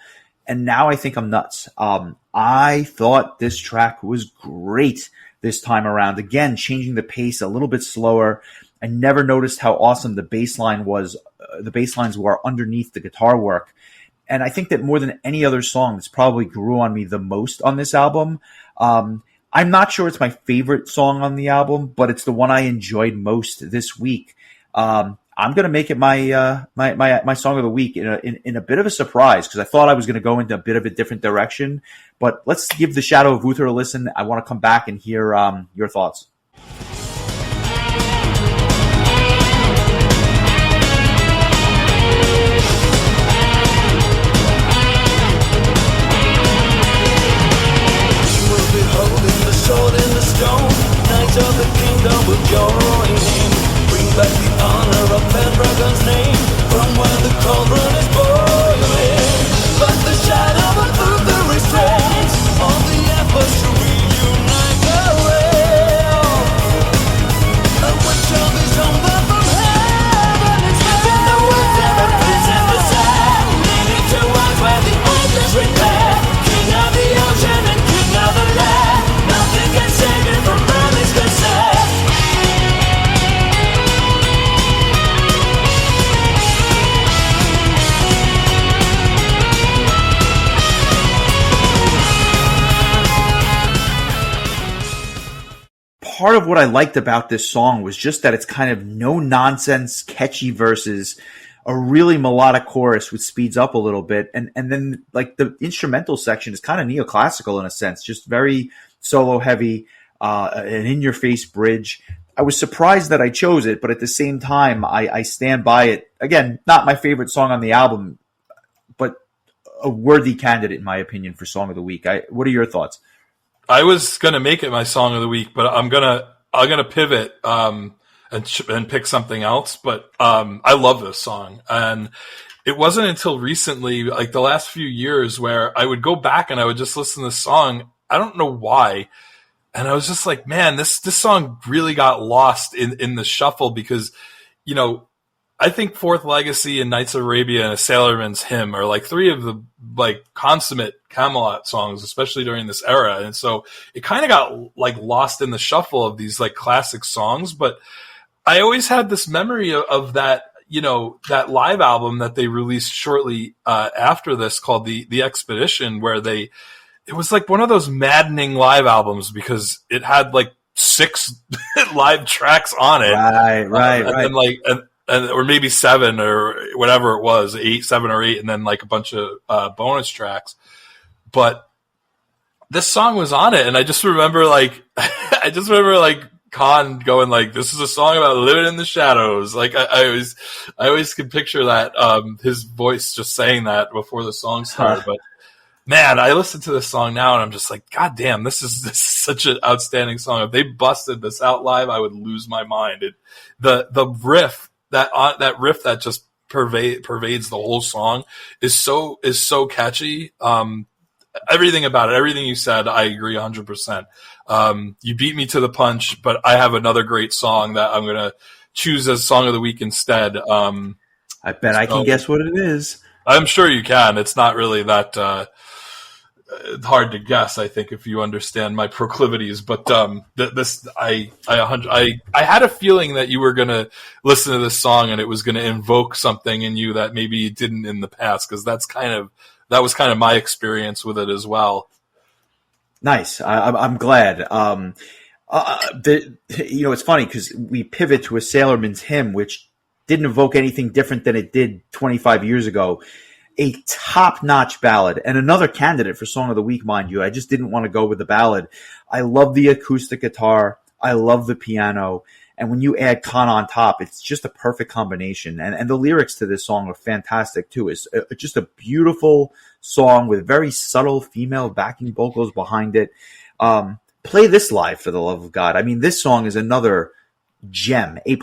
And now I think I'm nuts. I thought this track was great this time around. Again, changing the pace a little bit slower. I never noticed how awesome the bass line was. The bass lines were underneath the guitar work. And I think that more than any other song, this probably grew on me the most on this album. I'm not sure it's my favorite song on the album, but it's the one I enjoyed most this week. I'm going to make it my my song of the week in a bit of a surprise, because I thought I was going to go into a bit of a different direction. But let's give the Shadow of Uther a listen. I want to come back and hear your thoughts. Sword in the stone, knights of the kingdom will join him. Bring back the honor of Pendragon's name, from where the cauldron is boiling. But the shadow of Uther restrains all the efforts to reunite the realm. And what shall be somber from heaven? It's in the woods and the pits in the sand, leading towards where the earth is repaired. King of the ocean and king of the land, can save it from Merlin's concern. Part of what I liked about this song was just that it's kind of no nonsense, catchy verses, a really melodic chorus which speeds up a little bit, and then like the instrumental section is kind of neoclassical in a sense, just very solo heavy, an in-your-face bridge. I was surprised that I chose it, but at the same time, I stand by it. Again, not my favorite song on the album, but a worthy candidate, in my opinion, for Song of the Week. What are your thoughts? I was gonna make it my Song of the Week, but I'm gonna pivot and pick something else. But I love this song, and it wasn't until recently, like the last few years, where I would go back and I would just listen to this song. I don't know why. And I was just like, man, this song really got lost in the shuffle, because, I think Fourth Legacy and Knights of Arabia and A Sailorman's Hymn are like three of the like consummate Kamelot songs, especially during this era. And so it kind of got like lost in the shuffle of these like classic songs. But I always had this memory of that, that live album that they released shortly after this called the Expedition, where it was like one of those maddening live albums because it had like 6 live tracks on it. Right. And like, or maybe 7 or whatever it was, 7 or 8, and then like a bunch of bonus tracks. But this song was on it, and I just remember like, Khan going like, "This is a song about living in the shadows." Like I always could picture that his voice just saying that before the song started. But man, I listen to this song now and I'm just like, God damn, this is such an outstanding song. If they busted this out live, I would lose my mind. The riff that riff that just pervades the whole song is so catchy. Everything about it, everything you said, I agree 100%. You beat me to the punch, but I have another great song that I'm going to choose as song of the week instead. I bet I can guess what it is. I'm sure you can. It's not really that hard to guess, I think, if you understand my proclivities. But I had a feeling that you were going to listen to this song and it was going to invoke something in you that maybe you didn't in the past, because that was kind of my experience with it as well. Nice. I'm glad. It's funny because we pivot to a Sailorman's Hymn, which didn't evoke anything different than it did 25 years ago. A top-notch ballad, and another candidate for Song of the Week, mind you. I just didn't want to go with the ballad. I love the acoustic guitar. I love the piano. And when you add Khan on top, it's just a perfect combination. And the lyrics to this song are fantastic, too. It's just a beautiful song with very subtle female backing vocals behind it. Play this live, for the love of God. I mean, this song is another gem, A+.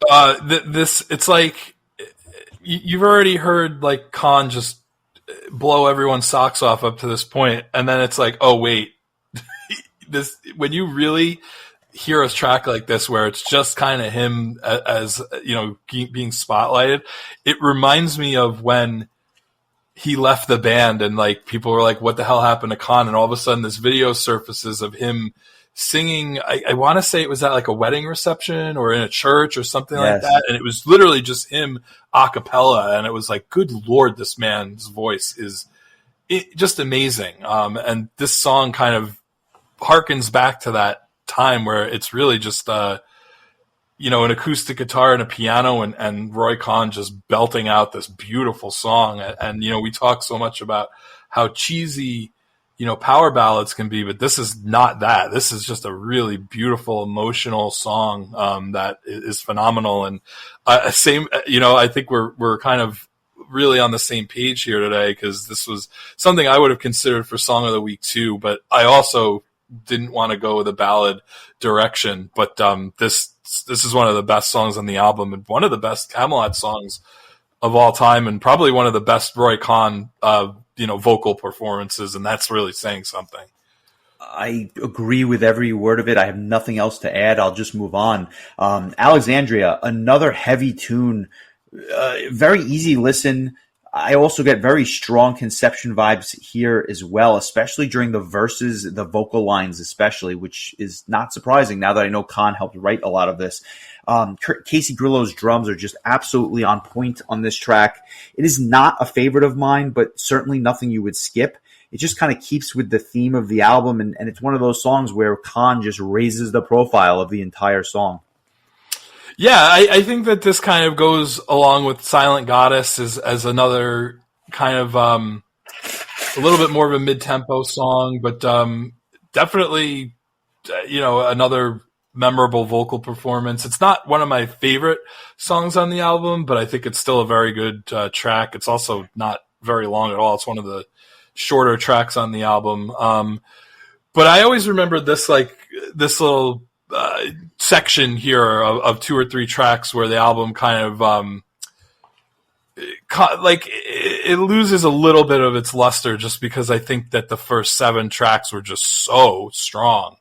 It's like you've already heard like Khan just blow everyone's socks off up to this point, and then it's like, oh wait, this, when you really hear a track like this where it's just kind of him as being spotlighted, it reminds me of when he left the band and like people were like, what the hell happened to Khan? And all of a sudden this video surfaces of him singing. I want to say it was at like a wedding reception or in a church or something like that. And it was literally just him a cappella. And it was like, good Lord, this man's voice is just amazing. And this song kind of harkens back to that time where it's really just, an acoustic guitar and a piano and Roy Khan just belting out this beautiful song. And we talk so much about how cheesy, power ballads can be, but this is not that. This is just a really beautiful, emotional song that is phenomenal. And I think we're kind of really on the same page here today, because this was something I would have considered for Song of the Week too, but I also didn't want to go with a ballad direction. But this is one of the best songs on the album and one of the best Kamelot songs of all time, and probably one of the best Roy Khan vocal performances, and that's really saying something. I agree with every word of it. I have nothing else to add. I'll just move on. Alexandria, another heavy tune, very easy listen. I also get very strong Conception vibes here as well, especially during the verses, the vocal lines especially, which is not surprising now that I know Khan helped write a lot of this. Casey Grillo's drums are just absolutely on point on this track. It is not a favorite of mine, but certainly nothing you would skip. It just kind of keeps with the theme of the album, and it's one of those songs where Khan just raises the profile of the entire song. Yeah, I think that this kind of goes along with Silent Goddess as another kind of a little bit more of a mid-tempo song, but definitely, another memorable vocal performance. It's not one of my favorite songs on the album, but I think it's still a very good track. It's also not very long at all. It's one of the shorter tracks on the album. But I always remember this little section here of 2 or 3 tracks where the album kind of it loses a little bit of its luster, just because I think that the first 7 tracks were just so strong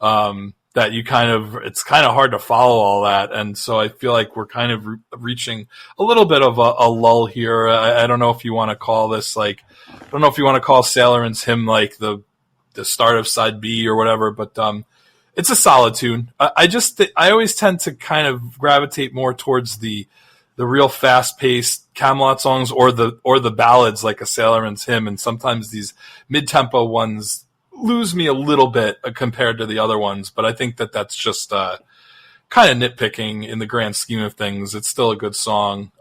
that it's kind of hard to follow all that. And so I feel like we're kind of reaching a little bit of a lull here. I don't know if you want to call this I don't know if you want to call Sailorman's Hymn like the start of side B or whatever, but it's a solid tune. I always tend to kind of gravitate more towards the real fast-paced Kamelot songs or the ballads like a Sailorman's Hymn, and sometimes these mid-tempo ones lose me a little bit compared to the other ones, but I think that that's just kind of nitpicking in the grand scheme of things. It's still a good song,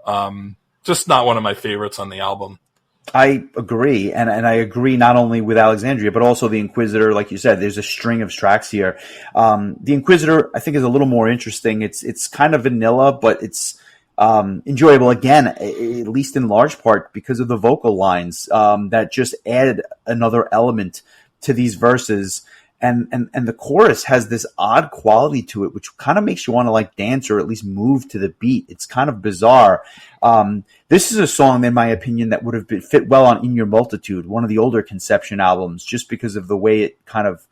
just not one of my favorites on the album. I agree, and I agree not only with Alexandria, but also The Inquisitor. Like you said, there's a string of tracks here. The Inquisitor, I think, is a little more interesting. It's kind of vanilla, but it's enjoyable, again, at least in large part because of the vocal lines that just add another element to these verses. And the chorus has this odd quality to it, which kind of makes you want to dance or at least move to the beat. It's kind of bizarre. This is a song, in my opinion, that would have fit well on In Your Multitude, one of the older Conception albums, just because of the way it kind of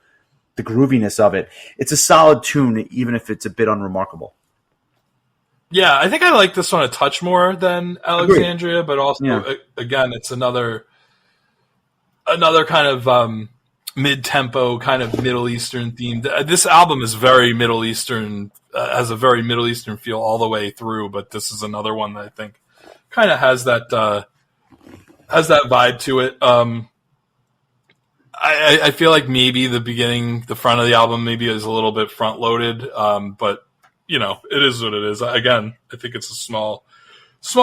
the grooviness of it. It's a solid tune, even if it's a bit unremarkable. Yeah, I think I like this one a touch more than Alexandria, but also again, it's another kind of mid-tempo, kind of Middle Eastern theme. This album is very Middle Eastern, has a very Middle Eastern feel all the way through. But this is another one that I think kind of has that vibe to it. I feel like maybe the front of the album maybe is a little bit front loaded, but it is what it is. Again, I think it's a small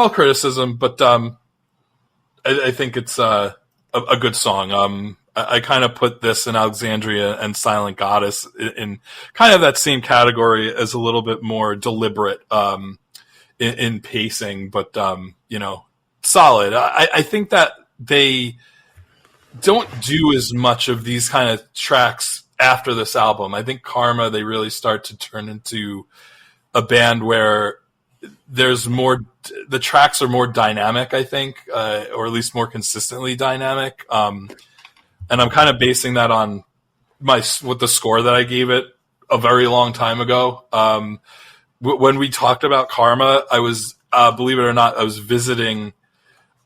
criticism, but I think it's a good song. I kind of put this in Alexandria and Silent Goddess in kind of that same category as a little bit more deliberate in pacing, but solid. I think that they don't do as much of these kind of tracks after this album. I think Karma, they really start to turn into a band where there's more, the tracks are more dynamic, I think, or at least more consistently dynamic. And I'm kind of basing that on with the score that I gave it a very long time ago. When we talked about Karma, I was, believe it or not, I was visiting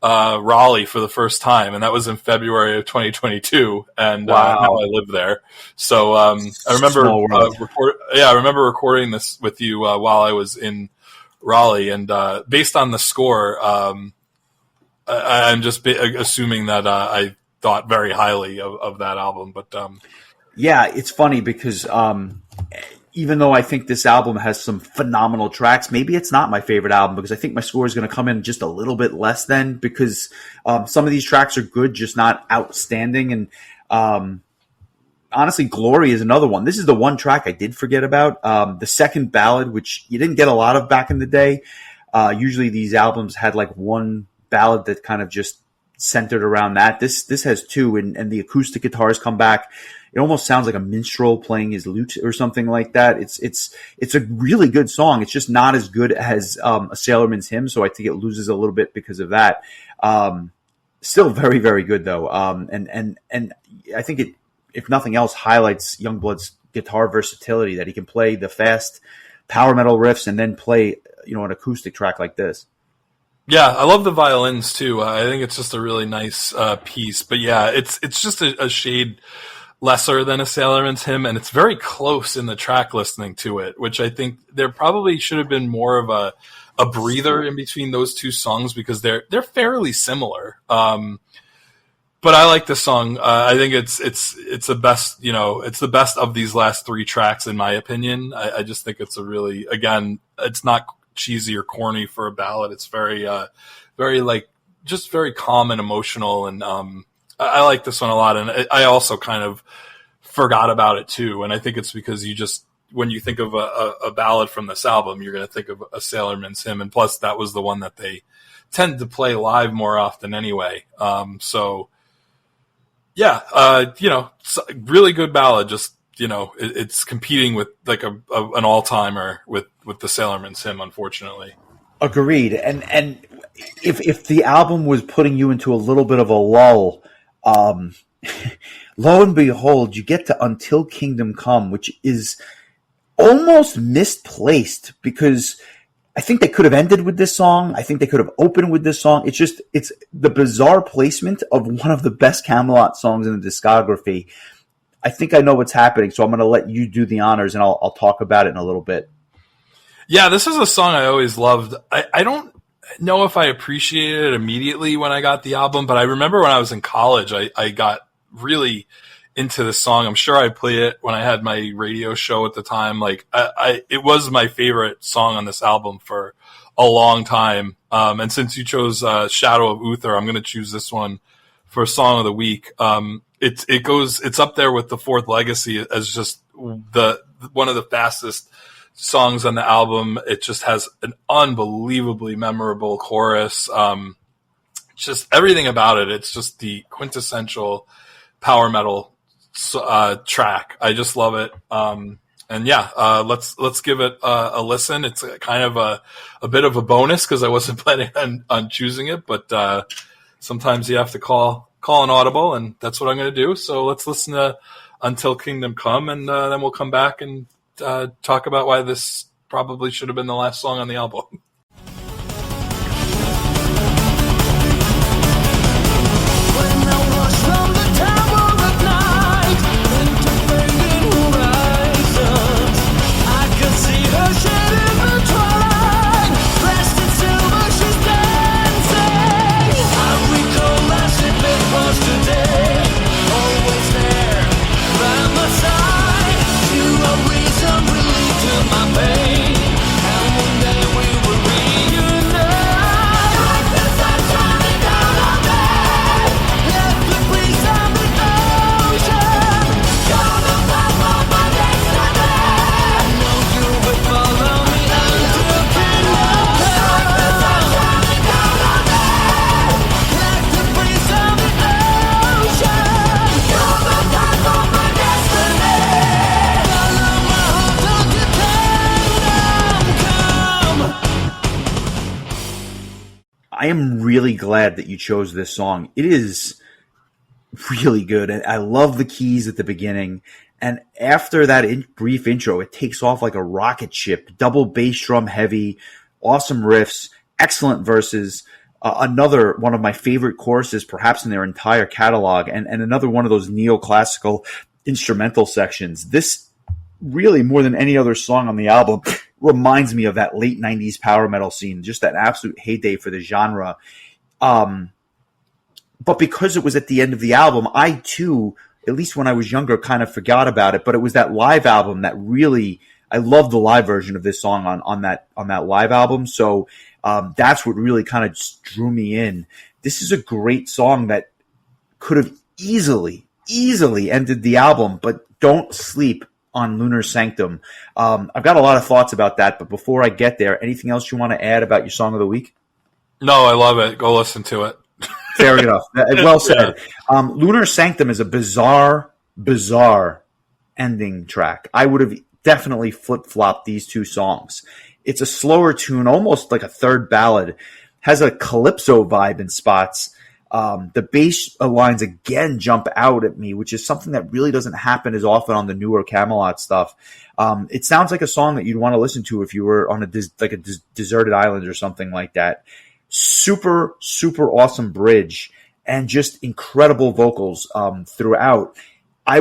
Raleigh for the first time, and that was in February of 2022, and wow. Now I live there. So I remember, I remember recording this with you while I was in Raleigh, and based on the score, I'm just assuming that I thought very highly of that album. But yeah, it's funny because even though I think this album has some phenomenal tracks, maybe it's not my favorite album because I think my score is going to come in just a little bit less than, because some of these tracks are good, just not outstanding. And honestly, Glory is another one. This is the one track I did forget about. The second ballad, which you didn't get a lot of back in the day. Usually these albums had like one ballad that kind of just centered around that. This has two, and the acoustic guitars come back. It almost sounds like a minstrel playing his lute or something like that. It's a really good song. It's just not as good as A Sailorman's Hymn, so I think it loses a little bit because of that. Still very, very good though. And I think it, if nothing else, highlights Youngblood's guitar versatility, that he can play the fast power metal riffs and then play, an acoustic track like this. Yeah, I love the violins too. I think it's just a really nice piece. But yeah, it's just a shade lesser than A Sailorman's Hymn, and it's very close in the track listening to it, which I think there probably should have been more of a breather in between those two songs because they're fairly similar. But I like this song. I think it's the best, it's the best of these last three tracks in my opinion. I just think it's a really, again, it's not cheesy or corny for a ballad. It's very, very like just very calm and emotional, and I like this one a lot. And I also kind of forgot about it too. And I think it's because when you think of a ballad from this album, you're going to think of A Sailorman's Hymn, and plus that was the one that they tend to play live more often anyway. So yeah, really good ballad. Just it's competing with like an all-timer with The Sailorman's Hymn, unfortunately. Agreed. And if the album was putting you into a little bit of a lull, lo and behold, you get to Until Kingdom Come, which is almost misplaced because I think they could have ended with this song. I think they could have opened with this song. It's the bizarre placement of one of the best Kamelot songs in the discography. I think I know what's happening, so I'm going to let you do the honors, and I'll talk about it in a little bit. Yeah, this is a song I always loved. I don't know if I appreciated it immediately when I got the album, but I remember when I was in college, I got really into this song. I'm sure I played it when I had my radio show at the time. Like it was my favorite song on this album for a long time. And since you chose Shadow of Uther, I'm going to choose this one for Song of the Week. It's up there with The Fourth Legacy as just one of the fastest songs on the album. It just has an unbelievably memorable chorus. Just everything about it. It's just the quintessential power metal track. I just love it. And yeah, let's give it a listen. It's kind of a bit of a bonus because I wasn't planning on choosing it, but sometimes you have to call call an audible, and that's what I'm going to do. So let's listen to Until Kingdom Come, and then we'll come back and talk about why this probably should have been the last song on the album. I am really glad that you chose this song. It is really good. And I love the keys at the beginning. And after that brief intro, it takes off like a rocket ship, double bass drum heavy, awesome riffs, excellent verses. Another one of my favorite choruses, perhaps in their entire catalog, and another one of those neoclassical instrumental sections. This really, more than any other song on the album, reminds me of that late 90s power metal scene, just that absolute heyday for the genre. But because it was at the end of the album, I too, at least when I was younger, kind of forgot about it. But it was that live album that really, I love the live version of this song on that live album. So that's what really kind of just drew me in. This is a great song that could have easily ended the album, but don't sleep on Lunar Sanctum. I've got a lot of thoughts about that, but before I get there, anything else you want to add about your song of the week? No, I love it. Go listen to it. Fair enough. Well said. Yeah. Lunar Sanctum is a bizarre ending track. I would have definitely flip-flopped these two songs. It's a slower tune, almost like a third ballad, has a calypso vibe in spots. The bass lines again jump out at me, which is something that really doesn't happen as often on the newer Kamelot stuff. It sounds like a song that you'd want to listen to if you were on a deserted island or something like that. Super, super awesome bridge and just incredible vocals throughout.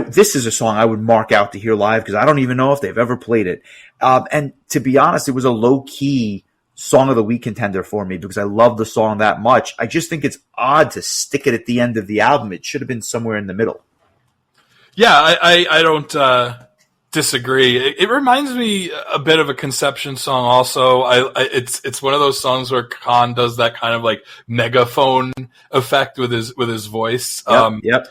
This is a song I would mark out to hear live because I don't even know if they've ever played it. And to be honest, it was a low-key Song of the Week contender for me because I love the song that much. I just think it's odd to stick it at the end of the album. It should have been somewhere in the middle. Yeah, I don't disagree. It reminds me a bit of a Conception song also. It's one of those songs where Khan does that kind of like megaphone effect with his voice. Yep.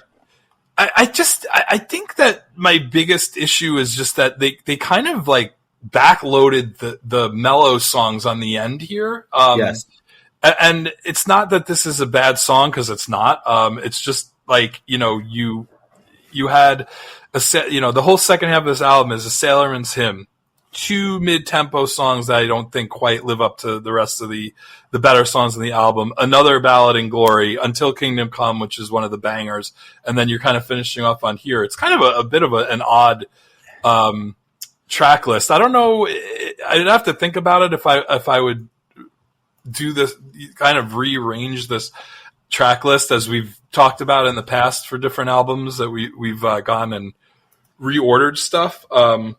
I think that my biggest issue is just that they kind of like backloaded the mellow songs on the end here. Yes. And it's not that this is a bad song because it's not. It's just like, you had the whole second half of this album is a Sailorman's Hymn, two mid-tempo songs that I don't think quite live up to the rest of the better songs on the album. Another Ballad in Glory, Until Kingdom Come, which is one of the bangers, and then you're kind of finishing off on Here. It's kind of a bit of an odd track list. I don't know. I'd have to think about it if I would do this, kind of rearrange this track list as we've talked about in the past for different albums that we've gone and reordered stuff. I'll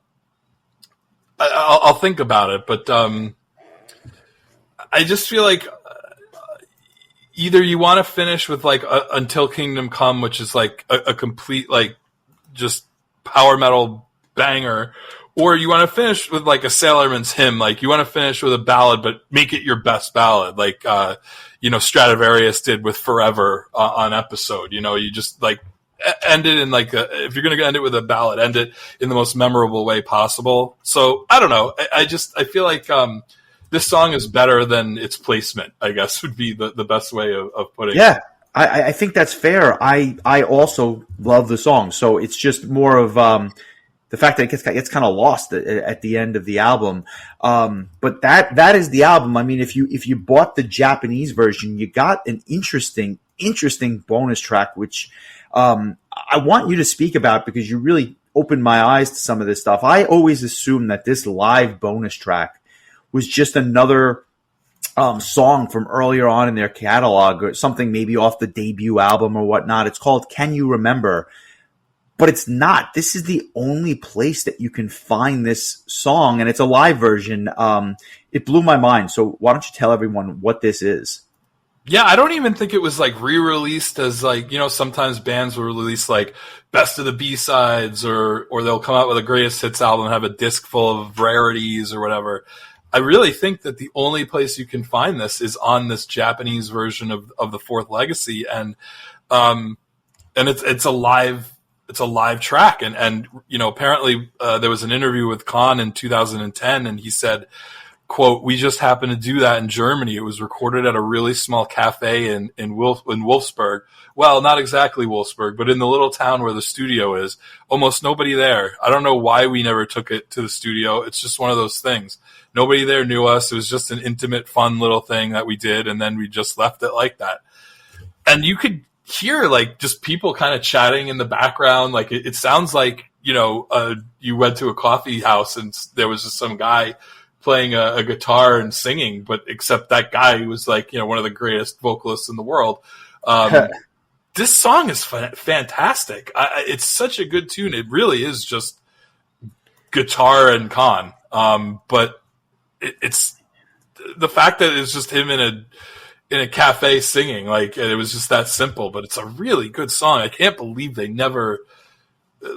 think about it, but I just feel like either you want to finish with like Until Kingdom Come, which is like a complete like just power metal banger, or you want to finish with like a Sailorman's Hymn, like you want to finish with a ballad, but make it your best ballad, like Stradivarius did with Forever on Episode. You just like end it in like if you're going to end it with a ballad, end it in the most memorable way possible. So I don't know. I feel like this song is better than its placement, I guess would be the best way of putting it. Yeah, I think that's fair. I also love the song, so it's just more of the fact that it gets kind of lost at the end of the album. But that is the album. I mean, if you bought the Japanese version, you got an interesting interesting bonus track, which I want you to speak about because you really opened my eyes to some of this stuff. I always assumed that this live bonus track was just another song from earlier on in their catalog, or something maybe off the debut album or whatnot. It's called Can You Remember? But it's not. This is the only place that you can find this song, and it's a live version. It blew my mind. So why don't you tell everyone what this is? Yeah, I don't even think it was like re-released as like, you know, sometimes bands will release like best of the B-sides or they'll come out with a greatest hits album and have a disc full of rarities or whatever. I really think that the only place you can find this is on this Japanese version of the Fourth Legacy, and it's a live track, and you know, apparently there was an interview with Kahn in 2010, and he said, quote, "We just happened to do that in Germany. It was recorded at a really small cafe in Wolfsburg. Well, not exactly Wolfsburg, but in the little town where the studio is. Almost nobody there. I don't know why we never took it to the studio. It's just one of those things. Nobody there knew us. It was just an intimate, fun little thing that we did, and then we just left it like that." And you could hear like just people kind of chatting in the background. Like it sounds like, you know, you went to a coffee house and there was just some guy playing a guitar and singing, but except that guy was like, you know, one of the greatest vocalists in the world. This song is fantastic. It's such a good tune. It really is just guitar and Kahn. But it's the fact that it's just him in a cafe singing, like, and it was just that simple, but it's a really good song. I can't believe they never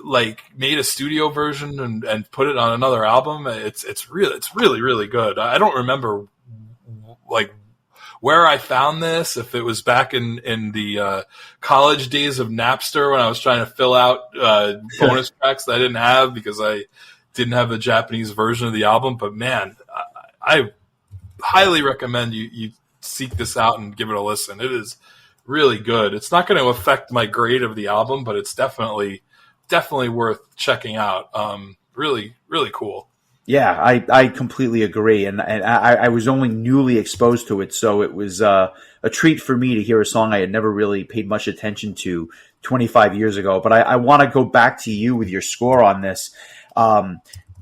like made a studio version and put it on another album. It's really good. I don't remember like where I found this, if it was back in the college days of Napster when I was trying to fill out bonus tracks that I didn't have because I didn't have the Japanese version of the album. But man, I highly recommend you seek this out and give it a listen. It is really good. It's not going to affect my grade of the album, but it's definitely worth checking out. Really cool. Yeah, I completely agree. And I was only newly exposed to it, so it was a treat for me to hear a song I had never really paid much attention to 25 years ago. But I want to go back to you with your score on this.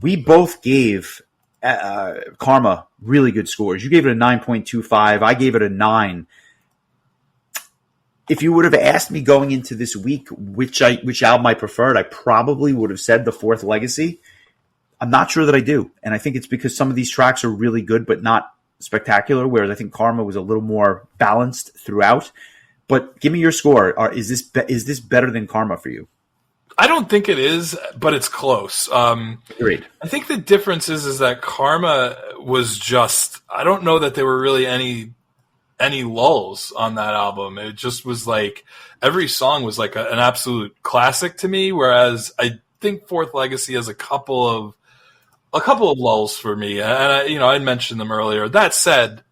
We both gave Karma really good scores. You gave it a 9.25. I gave it a 9. If you would have asked me going into this week which album I preferred, I probably would have said The Fourth Legacy. I'm not sure that I do. And I think it's because some of these tracks are really good but not spectacular, whereas I think Karma was a little more balanced throughout. But give me your score. Is this better than Karma for you? I don't think it is, but it's close. Agreed. I think the difference is that Karma was just, I don't know that there were really any lulls on that album. It just was like every song was like an absolute classic to me, whereas I think Fourth Legacy has a couple of lulls for me, and I mentioned them earlier. That said,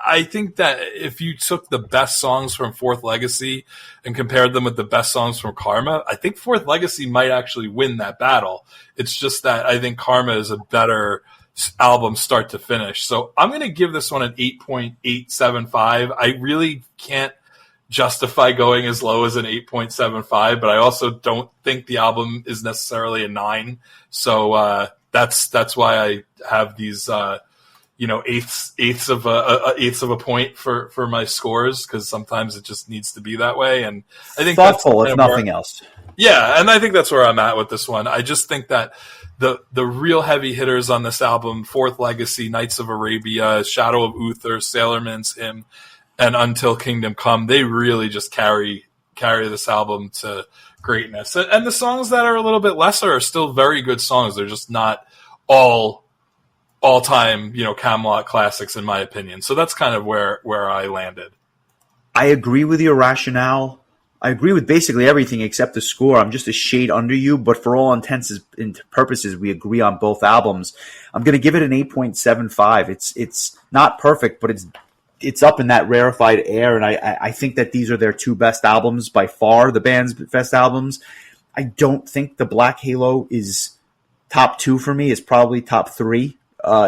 I think that if you took the best songs from Fourth Legacy and compared them with the best songs from Karma, I think Fourth Legacy might actually win that battle. It's just that I think Karma is a better album start to finish. So I'm going to give this one an 8.875. I really can't justify going as low as an 8.75, but I also don't think the album is necessarily a 9. So that's why I have these eighths of a point for my scores, because sometimes it just needs to be that way. And I think thoughtful, if nothing else. Yeah, and I think that's where I'm at with this one. I just think that the real heavy hitters on this album, Fourth Legacy, Knights of Arabia, Shadow of Uther, Sailorman's Hymn, and Until Kingdom Come, they really just carry this album to greatness. And the songs that are a little bit lesser are still very good songs. They're just not all-time, Kamelot classics, in my opinion. So that's kind of where I landed. I agree with your rationale. I agree with basically everything except the score. I'm just a shade under you, but for all intents and purposes, we agree on both albums. I'm going to give it an 8.75. It's not perfect, but it's up in that rarefied air, and I think that these are their two best albums by far, the band's best albums. I don't think the Black Halo is top 2 for me. It's probably top 3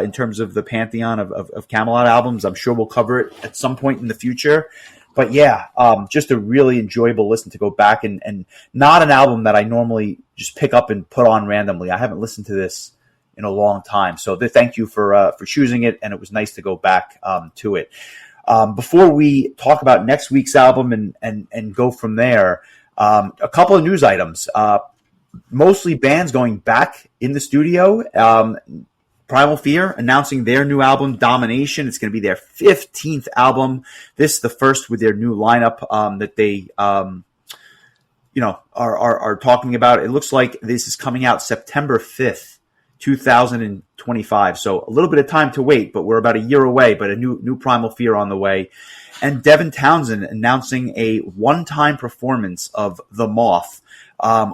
in terms of the pantheon of Kamelot albums. I'm sure we'll cover it at some point in the future. But yeah, just a really enjoyable listen to go back and not an album that I normally just pick up and put on randomly. I haven't listened to this in a long time. So thank you for choosing it. And it was nice to go back to it. Before we talk about next week's album and go from there, a couple of news items, mostly bands going back in the studio. Primal Fear announcing their new album, Domination. It's going to be their 15th album. This is the first with their new lineup that they, are talking about. It looks like this is coming out September 5th, 2025. So a little bit of time to wait, but we're about a year away. But a new Primal Fear on the way. And Devin Townsend announcing a one-time performance of The Moth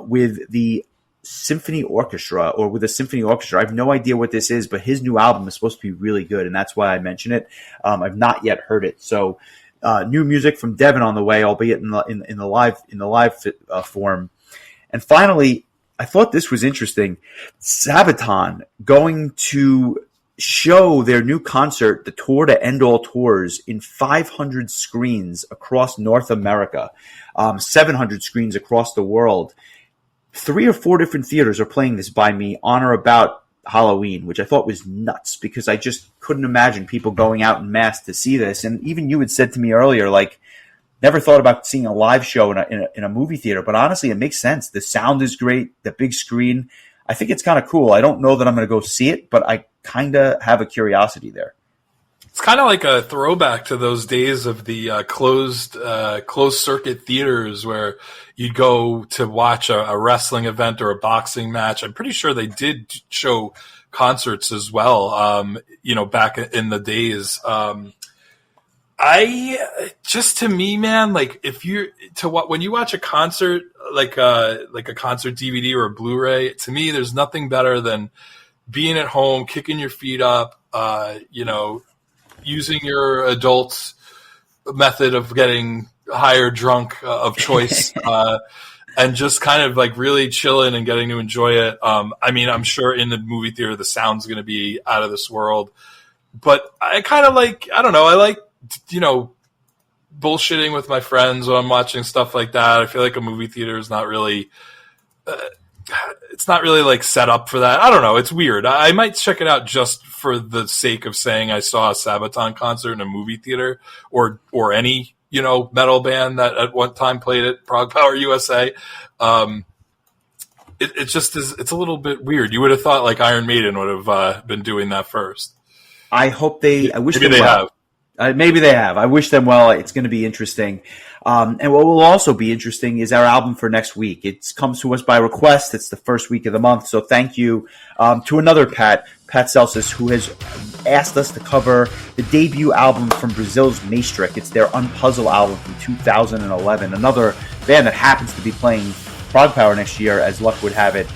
with the symphony orchestra or with a symphony orchestra. I have no idea what this is, but his new album is supposed to be really good, and that's why I mention it. I've not yet heard it. So new music from Devin on the way, albeit in the live form. And finally, I thought this was interesting. Sabaton going to show their new concert, the Tour to End All Tours, in 500 screens across North America, 700 screens across the world. 3 or 4 different theaters are playing this by me on or about Halloween, which I thought was nuts because I just couldn't imagine people going out in mass to see this. And even you had said to me earlier, like, never thought about seeing a live show in a movie theater, but honestly, it makes sense. The sound is great, the big screen. I think it's kind of cool. I don't know that I'm going to go see it, but I kind of have a curiosity there. It's kind of like a throwback to those days of the closed circuit theaters where you'd go to watch a wrestling event or a boxing match. I'm pretty sure they did show concerts as well, back in the days. To me, man, like when you watch a concert, like a concert DVD or a Blu-ray, to me, there's nothing better than being at home, kicking your feet up, using your adult method of getting high or drunk of choice, and just kind of like really chilling and getting to enjoy it. I'm sure in the movie theater, the sound's going to be out of this world, but I kind of like, I don't know, I like, bullshitting with my friends when I'm watching stuff like that. I feel like a movie theater is not really, it's not really like set up for that. I don't know. It's weird. I might check it out just for the sake of saying I saw a Sabaton concert in a movie theater or any, metal band that at one time played at Prague Power USA. It just is, it's a little bit weird. You would have thought like Iron Maiden would have been doing that first. I hope I wish maybe they have. Maybe they have. I wish them well. It's going to be interesting. And what will also be interesting is our album for next week. It comes to us by request. It's the first week of the month. So thank you to another Pat Celsus, who has asked us to cover the debut album from Brazil's Maastricht. It's their Unpuzzle album from 2011. Another band that happens to be playing Prague Power next year, as luck would have it.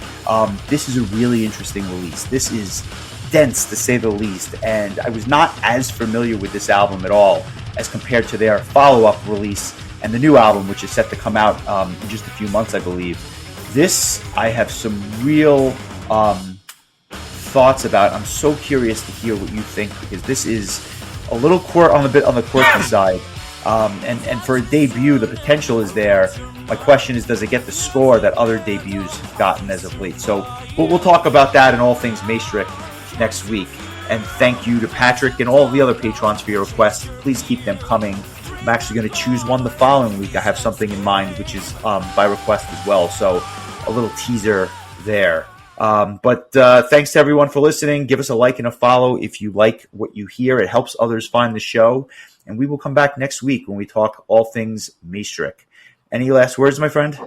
This is a really interesting release. This is dense, to say the least, and I was not as familiar with this album at all as compared to their follow-up release and the new album, which is set to come out in just a few months, I believe. This, I have some real thoughts about. I'm so curious to hear what you think, because this is a little on the quirky side, and for a debut, the potential is there. My question is, does it get the score that other debuts have gotten as of late? So we'll talk about that and all things Maastricht next week. And thank you to Patrick and all the other patrons for your requests. Please keep them coming. I'm actually going to choose one the following week. I have something in mind, which is by request as well. So a little teaser there. But thanks to everyone for listening. Give us a like and a follow if you like what you hear. It helps others find the show. And we will come back next week when we talk all things Maastricht. Any last words, my friend?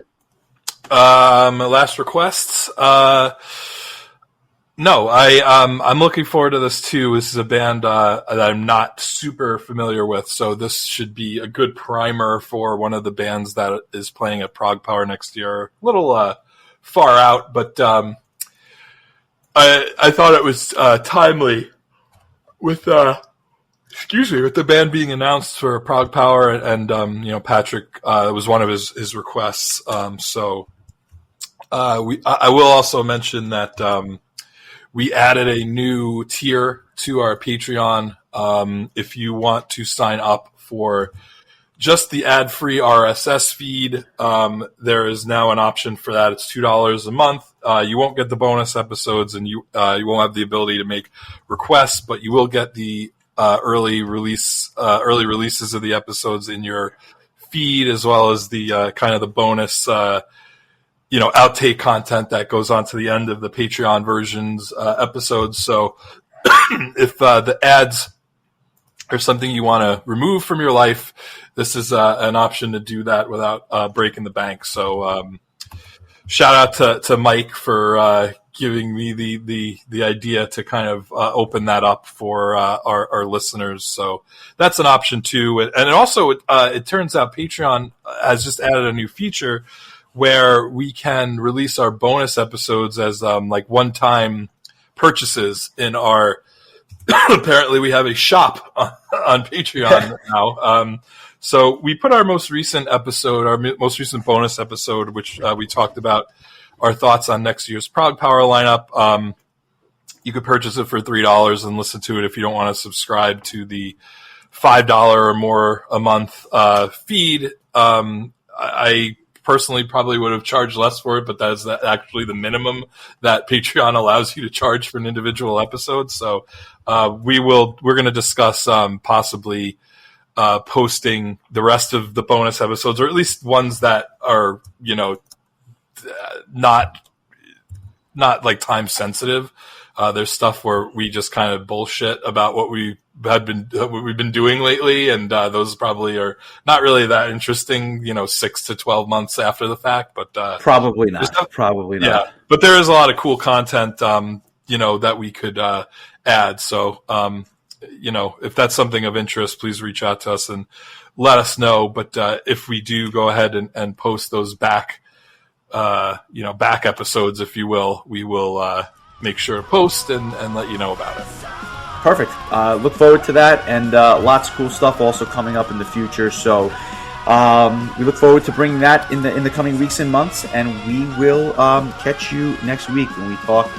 Last requests? No, I'm looking forward to this too. This is a band that I'm not super familiar with, so this should be a good primer for one of the bands that is playing at Prague Power next year. A little far out, but I thought it was timely with with the band being announced for Prague Power, and Patrick was one of his requests. So I will also mention that. We added a new tier to our Patreon. If you want to sign up for just the ad-free RSS feed. There is now an option for that. It's $2 a month. You won't get the bonus episodes, and you won't have the ability to make requests, but you will get the early releases of the episodes in your feed, as well as the kind of the bonus outtake content that goes on to the end of the Patreon versions episodes. So if the ads are something you want to remove from your life, this is an option to do that without breaking the bank. So shout out to Mike for giving me the idea to kind of open that up for our listeners. So that's an option too. And it also it turns out Patreon has just added a new feature where we can release our bonus episodes as like one-time purchases in our apparently we have a shop on Patreon now. So we put our most recent bonus episode, which we talked about our thoughts on next year's Proud Power lineup. You could purchase it for $3 and listen to it if you don't want to subscribe to the $5 or more a month feed. I personally probably would have charged less for it, but that is actually the minimum that Patreon allows you to charge for an individual episode. So we're going to discuss possibly posting the rest of the bonus episodes, or at least ones that are not like time sensitive. There's stuff where we just kind of bullshit about what we've been doing lately, and those probably are not really that interesting, 6 to 12 months after the fact. But probably not. Yeah, but there is a lot of cool content, that we could add. So, if that's something of interest, please reach out to us and let us know. But if we do go ahead and post those back episodes, if you will, we will make sure to post and let you know about it. Perfect. Look forward to that, and lots of cool stuff also coming up in the future. So we look forward to bringing that in the coming weeks and months, and we will catch you next week when we talk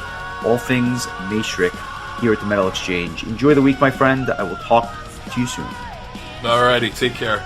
all things Maastricht here at the Metal Exchange. Enjoy the week, my friend. I will talk to you soon. Alrighty, take care.